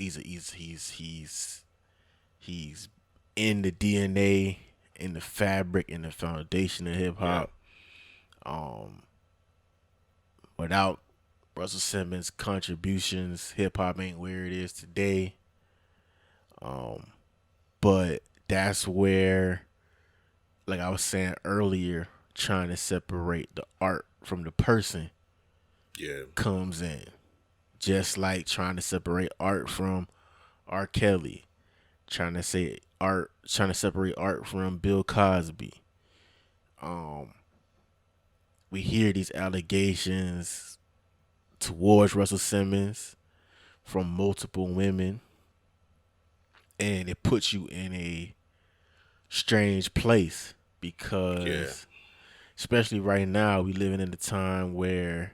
in the DNA, in the fabric, in the foundation of hip hop. Yeah. Without Russell Simmons' contributions, hip hop ain't where it is today. But that's where, like I was saying earlier, trying to separate the art from the person comes in. Just like trying to separate art from R. Kelly, trying to separate art from Bill Cosby. We hear these allegations towards Russell Simmons from multiple women, and it puts you in strange place because, especially right now, we living in a time where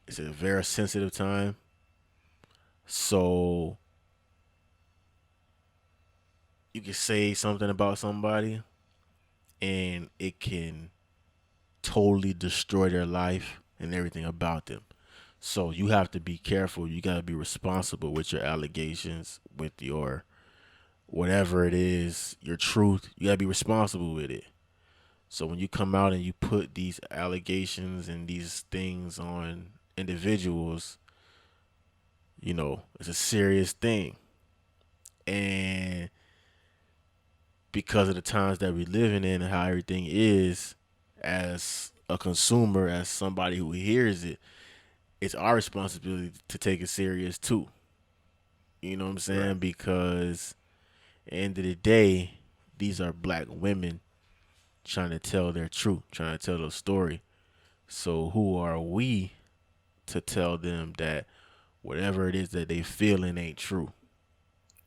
it's a very sensitive time. So you can say something about somebody, and it can totally destroy their life and everything about them. So you have to be careful. You got to be responsible with your allegations, with your whatever it is, your truth. You got to be responsible with it. So when you come out and you put these allegations and these things on individuals, it's a serious thing. And because of the times that we're living in and how everything is, as a consumer, as somebody who hears it, it's our responsibility to take it serious too. You know what I'm saying? Right. Because at the end of the day, these are black women trying to tell their truth, trying to tell their story. So who are we to tell them that whatever it is that they feeling ain't true?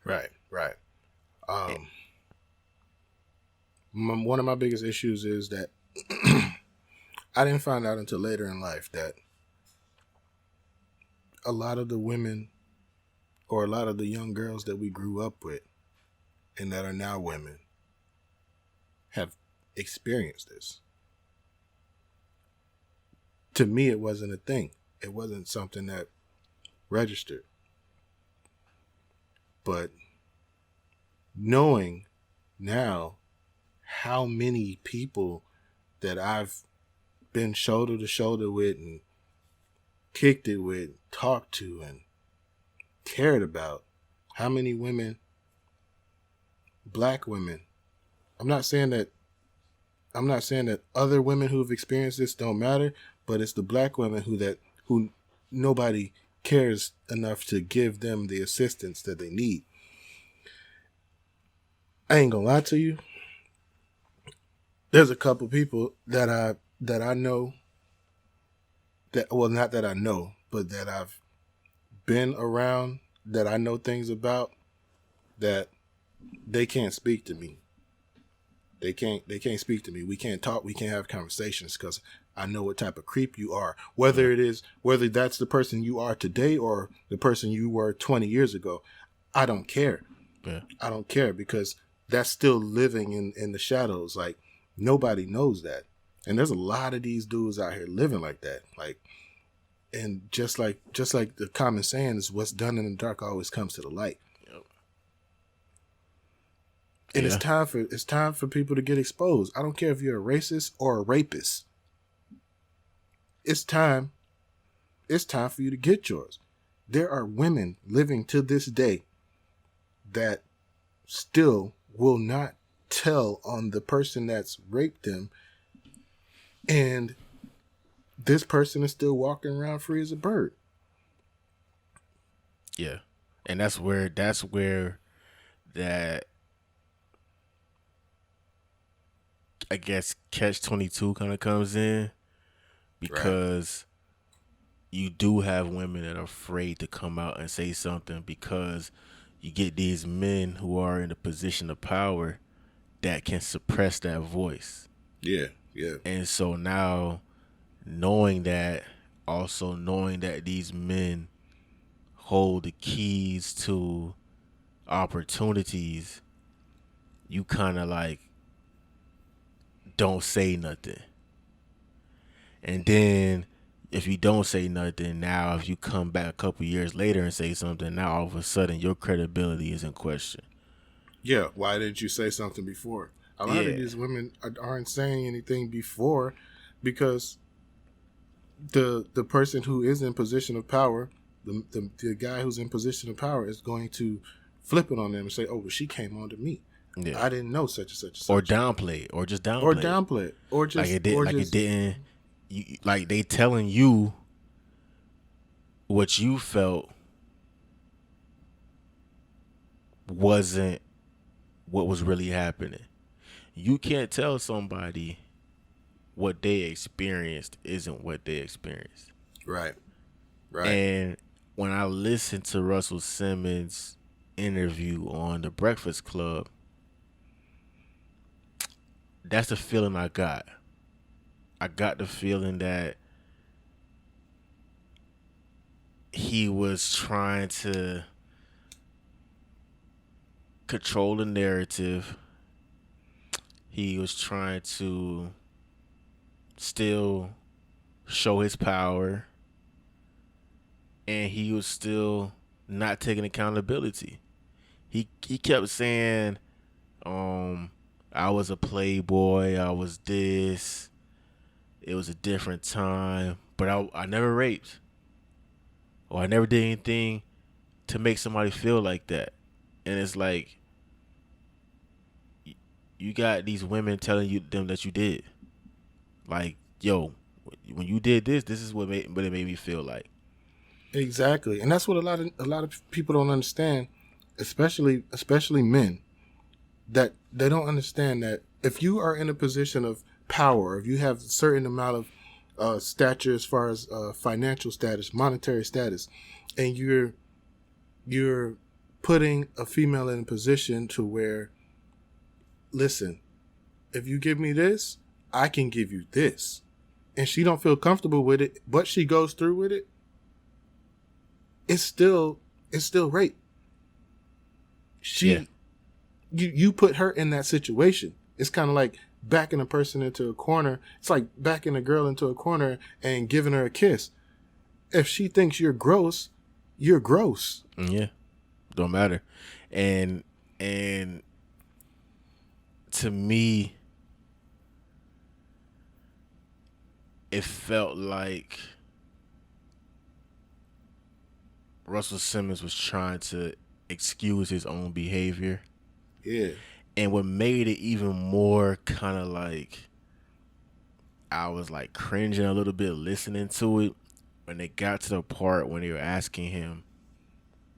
Right. One of my biggest issues is that I didn't find out until later in life that a lot of the women or a lot of the young girls that we grew up with and that are now women have experienced this. To me, it wasn't a thing. It wasn't something that registered. But knowing now how many people that I've been shoulder to shoulder with and kicked it with, talked to and cared about, how many women, black women, I'm not saying that other women who've experienced this don't matter, but it's the black women who nobody cares enough to give them the assistance that they need. I ain't gonna lie to you. There's a couple people that I know that, well, not that I know, but that I've been around, that I know things about, that they can't speak to me. They can't speak to me. We can't talk. We can't have conversations because I know what type of creep you are. Whether that's the person you are today or the person you were 20 years ago, I don't care. Yeah. I don't care because that's still living in the shadows. Like, nobody knows that. And there's a lot of these dudes out here living like that. Like, and just like the common saying is, what's done in the dark always comes to the light. Yep. And it's time for people to get exposed. I don't care if you're a racist or a rapist. It's time for you to get yours. There are women living to this day that still will not tell on the person that's raped them, and this person is still walking around free as a bird. Yeah. And that's where that, I guess, catch-22 kind of comes in, because you do have women that are afraid to come out and say something, because you get these men who are in a position of power that can suppress that voice. Yeah. And so now, knowing that these men hold the keys to opportunities, you kind of like don't say nothing. And then if you don't say nothing now, if you come back a couple years later and say something, now all of a sudden your credibility is in question. Yeah, why didn't you say something before? A lot of these women aren't saying anything before because the person who is in position of power, the guy who's in position of power is going to flip it on them and say, oh, well, she came on to me. Yeah. I didn't know such and such and such. Or downplay it. Or just downplay it. Or just like it didn't. Like they telling you what you felt wasn't what was really happening. You can't tell somebody what they experienced isn't what they experienced. Right. And when I listened to Russell Simmons' interview on The Breakfast Club, that's the feeling I got. I got the feeling that he was trying to control the narrative. He was trying to still show his power, and he was still not taking accountability. He kept saying, I was a playboy, I was this, it was a different time, but I never raped, or I never did anything to make somebody feel like that. And it's like, you got these women telling them that you did. Like, yo, when you did this is what it made me feel like. Exactly, and that's what a lot of people don't understand, especially men, that they don't understand that if you are in a position of power, if you have a certain amount of stature as far as financial status, monetary status, and you're putting a female in a position to where, listen, if you give me this, I can give you this, and she don't feel comfortable with it, but she goes through with it, it's still rape. You put her in that situation. It's kind of like backing a person into a corner. It's like backing a girl into a corner and giving her a kiss. If she thinks you're gross, you're gross. Yeah, don't matter. And to me, it felt like Russell Simmons was trying to excuse his own behavior. Yeah. And what made it even more kind of like, I was like cringing a little bit listening to it, when they got to the part when they were asking him,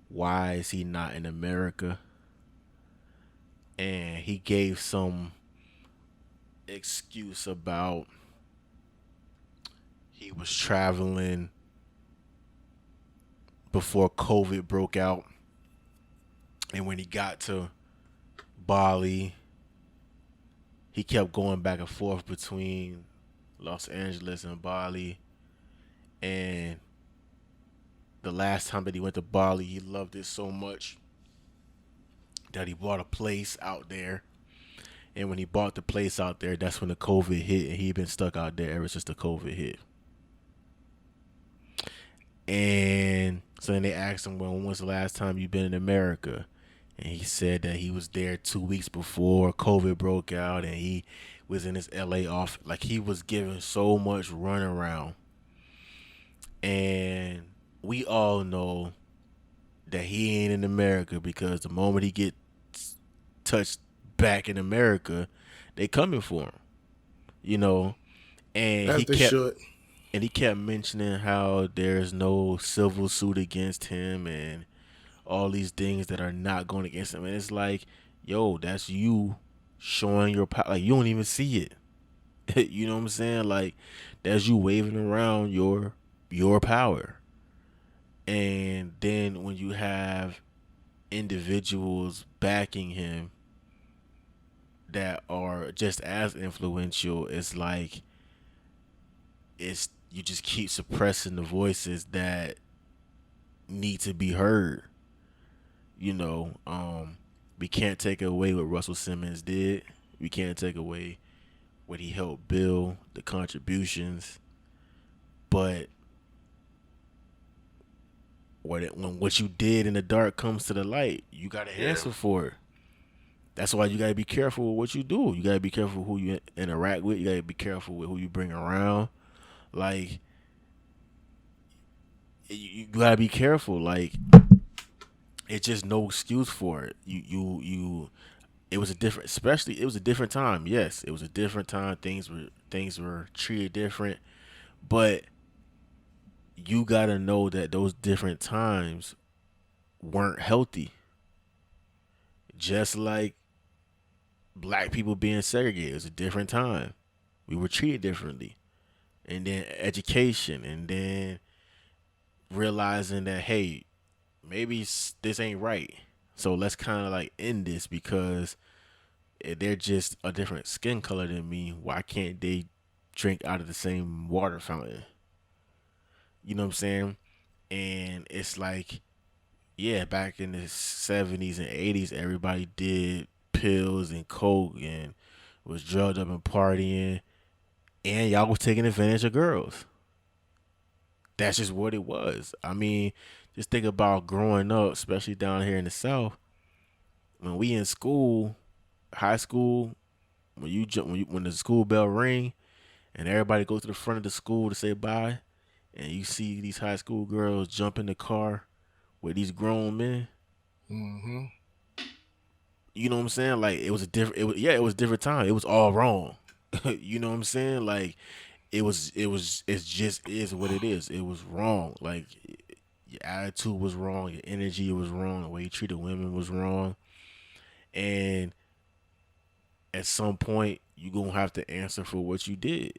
why is he not in America? And he gave some excuse about he was traveling before COVID broke out, and when he got to Bali, he kept going back and forth between Los Angeles and Bali, and the last time that he went to Bali, he loved it so much that he bought a place out there, and when he bought the place out there, that's when the COVID hit, and he'd been stuck out there ever since the COVID hit. And so then they asked him, well, when was the last time you've been in America? And he said that he was there 2 weeks before COVID broke out, and he was in his LA office. Like, he was given so much runaround. And we all know that he ain't in America, because the moment he gets touched back in America, they coming for him, you know. And he kept mentioning how there's no civil suit against him and all these things that are not going against him. And it's like, yo, that's you showing your power. Like, you don't even see it. You know what I'm saying? Like, that's you waving around your power. And then when you have individuals backing him that are just as influential, it's like, you just keep suppressing the voices that need to be heard. You know, we can't take away what Russell Simmons did. We can't take away what he helped build, the contributions. But when what you did in the dark comes to the light, you got to answer for it. That's why you got to be careful with what you do. You got to be careful who you interact with. You got to be careful with who you bring around. Like, you gotta be careful. Like, it's just no excuse for it. It was a different time. Yes, it was a different time. Things were treated different, but you gotta know that those different times weren't healthy. Just like black people being segregated, it was a different time. We were treated differently. And then education, and then realizing that, hey, maybe this ain't right. So let's kind of like end this, because they're just a different skin color than me. Why can't they drink out of the same water fountain? You know what I'm saying? And it's like, yeah, back in the 70s and 80s, everybody did pills and coke and was drugged up and partying, and y'all was taking advantage of girls. That's just what it was. I mean, just think about growing up, especially down here in the South. When we in school, high school, when the school bell ring, and everybody goes to the front of the school to say bye, and you see these high school girls jump in the car with these grown men. Mm-hmm. You know what I'm saying? Like, it was a different. It was a different time. It was all wrong. You know what I'm saying? Like, it just is what it is. It was wrong. Like, your attitude was wrong. Your energy was wrong. The way you treated women was wrong. And at some point, you gonna have to answer for what you did.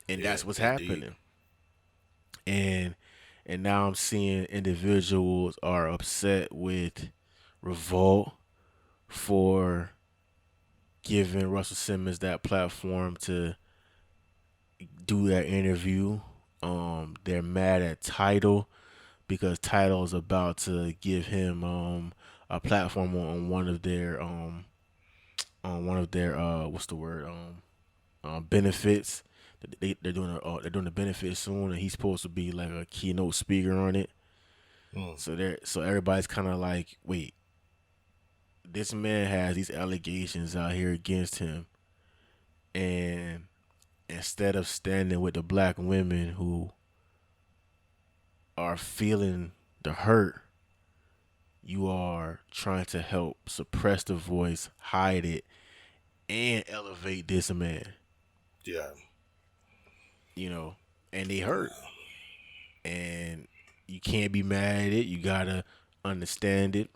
And that's what's happening. And now I'm seeing individuals are upset with Revolt for giving Russell Simmons that platform to do that interview. They're mad at Tidal because Tidal is about to give him a platform on one of their what's the word benefits. They're doing the benefits soon, and he's supposed to be like a keynote speaker on it. So everybody's kind of like, wait, this man has these allegations out here against him, and instead of standing with the black women who are feeling the hurt, you are trying to help suppress the voice, hide it, and elevate this man. Yeah. You know, and they hurt. And you can't be mad at it. You gotta understand it.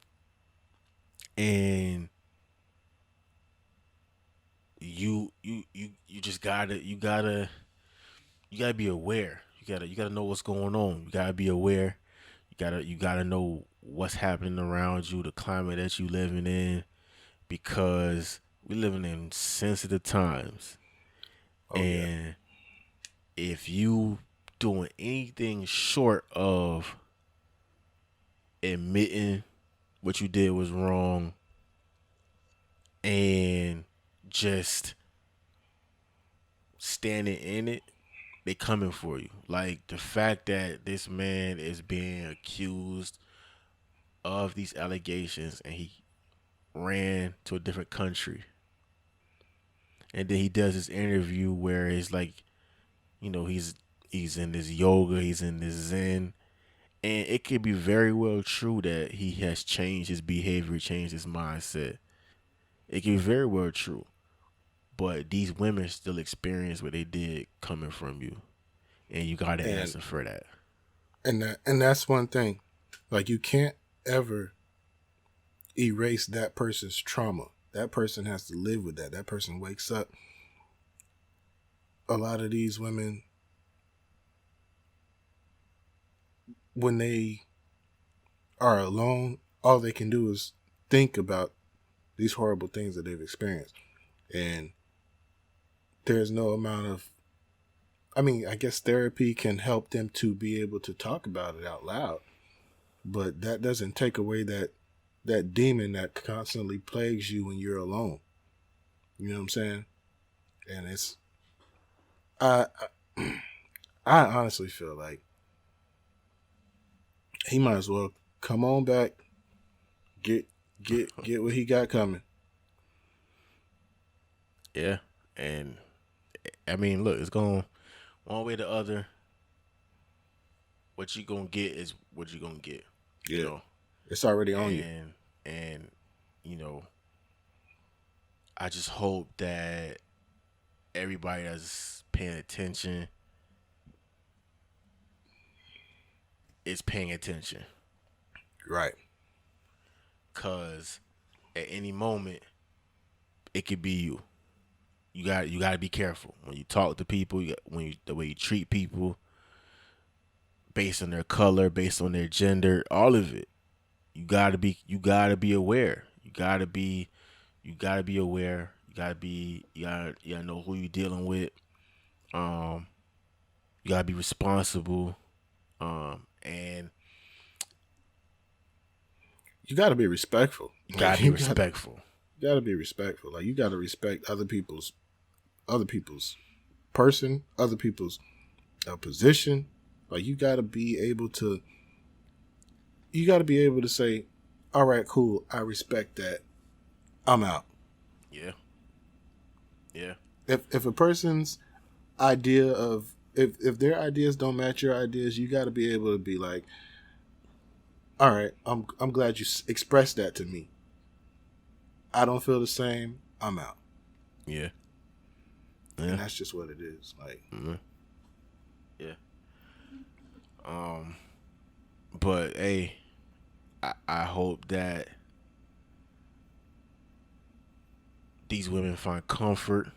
And you just gotta be aware. You gotta know what's going on. You gotta be aware. You gotta know what's happening around you, the climate that you living in, because we living in sensitive times. And if you doing anything short of admitting what you did was wrong and just standing in it, they coming for you. Like, the fact that this man is being accused of these allegations and he ran to a different country, and then he does this interview where it's like, you know, he's in this yoga, he's in this Zen, and it could be very well true that he has changed his behavior, changed his mindset. It could be very well true. But these women still experience what they did coming from you. And you got to answer for that. And that's one thing. Like, you can't ever erase that person's trauma. That person has to live with that. That person wakes up. A lot of these women, when they are alone, all they can do is think about these horrible things that they've experienced. And there's no amount of, I mean, I guess therapy can help them to be able to talk about it out loud, but that doesn't take away that demon that constantly plagues you when you're alone. You know what I'm saying? And it's, I honestly feel like he might as well come on back, get what he got coming. Yeah, and I mean, look, it's going one way or the other. What you gonna get is what you gonna get. Yeah, you know? It's already on you. And you know, I just hope that everybody that's paying attention is paying attention. Right. Cause at any moment it could be you. You got to be careful when you talk to people. The way you treat people, based on their color, based on their gender, all of it. You gotta be aware. You gotta be you gotta be aware. You gotta know who you're dealing with. You gotta be responsible. And you gotta be respectful. you gotta be respectful. You gotta be respectful. Like, you gotta respect other people's person, other people's position. Like, you gotta be able to say, all right, cool, I respect that. I'm out. Yeah. Yeah. If a person's idea of if their ideas don't match your ideas, you got to be able to be like, all right, I'm glad you expressed that to me. I don't feel the same. I'm out. Yeah. And that's just what it is. Like, yeah. But hey, I hope that these women find comfort.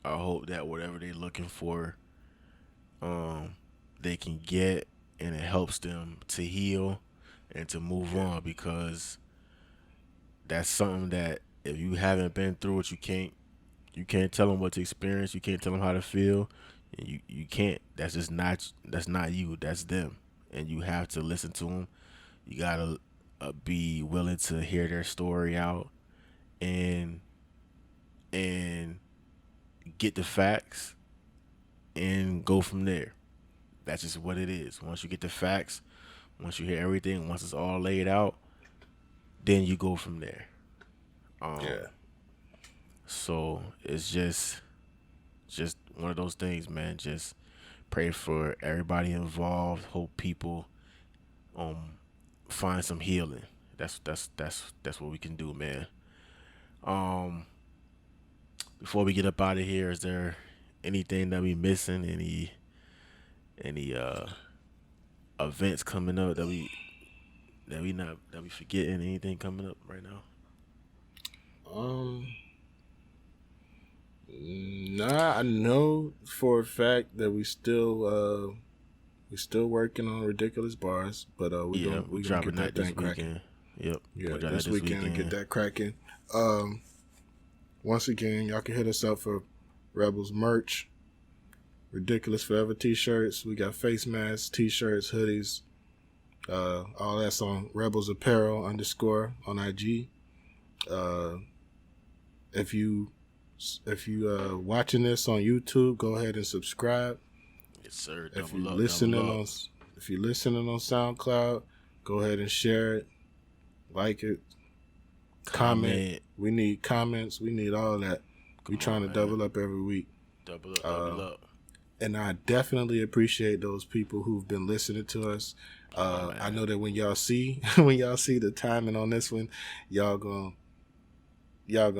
I hope that whatever they're looking for, they can get, and it helps them to heal and to move on, because that's something that if you haven't been through it, you can't tell them what to experience. You can't tell them how to feel. And you can't. That's not you. That's them. And you have to listen to them. You gotta be willing to hear their story out and get the facts and go from there. That's just what it is. Once you get the facts, once you hear everything, once it's all laid out, then you go from there. So it's just one of those things, man. Just pray for everybody involved. Hope people find some healing. That's what we can do, man. Before we get up out of here, is there anything that we missing? Any events coming up that we forgetting? Anything coming up right now? Nah, I know for a fact that we still working on ridiculous bars, but we gonna dropping get that thing this weekend. cracking. Yep. Yeah, this weekend and get that cracking. Once again, y'all can hit us up for Rebels merch, Ridiculous Forever t-shirts. We got face masks, t-shirts, hoodies. All that's on Rebels Apparel _ on IG. If you watching this on YouTube, go ahead and subscribe. Yes, sir. If you're listening on SoundCloud, go ahead and share it, like it, comment. We need comments. We need all that. We trying to double up every week. Double up. And I definitely appreciate those people who've been listening to us. I know that when y'all see the timing on this one, y'all gonna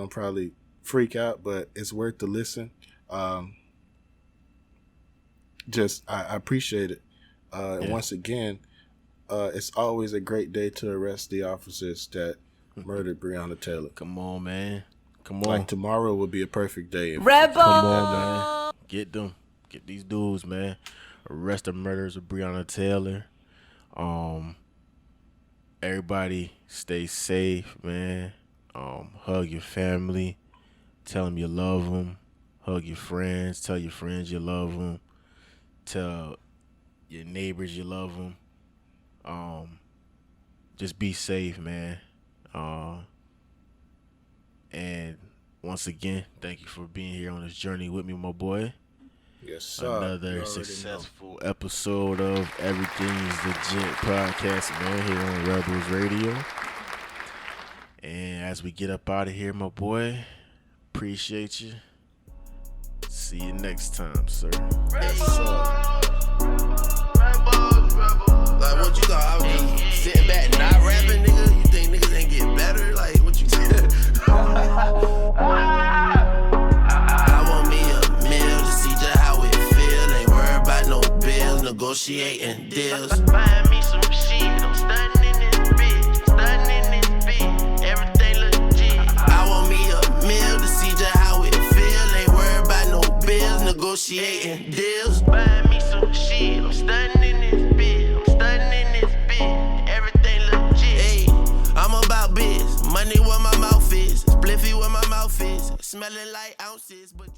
probably freak out, but it's worth the listen. I appreciate it. And once again, it's always a great day to arrest the officers that murdered Breonna Taylor. Come on, man. Come on. Like, tomorrow would be a perfect day. Rebel. Come on, man. Get them. Get these dudes, man. Arrest the murderers of Breonna Taylor. Everybody stay safe, man. Hug your family. Tell them you love them. Hug your friends. Tell your friends you love them. Tell your neighbors you love them. Just be safe, man. And once again, thank you for being here on this journey with me, my boy. Yes, sir. Another successful episode of Everything's Legit podcast, man, here on Rebels Radio. And as we get up out of here, my boy, appreciate you. See you next time, sir. Like, what you thought? I was just sitting back not rapping, nigga? You think niggas ain't get better? Like, what you think? I want me a meal to see just how it feel. Ain't worried about no bills, negotiating deals. Buying me some shit, I'm stunning in this bitch, everything legit. I want me a meal to see just how it feel. Ain't worried about no bills, negotiating deals. Buying me some shit, I'm stunning in this bitch, everything legit. Hey, I'm about biz, money where my mouth is. Spliffy where my mouth is, smelling like ounces, but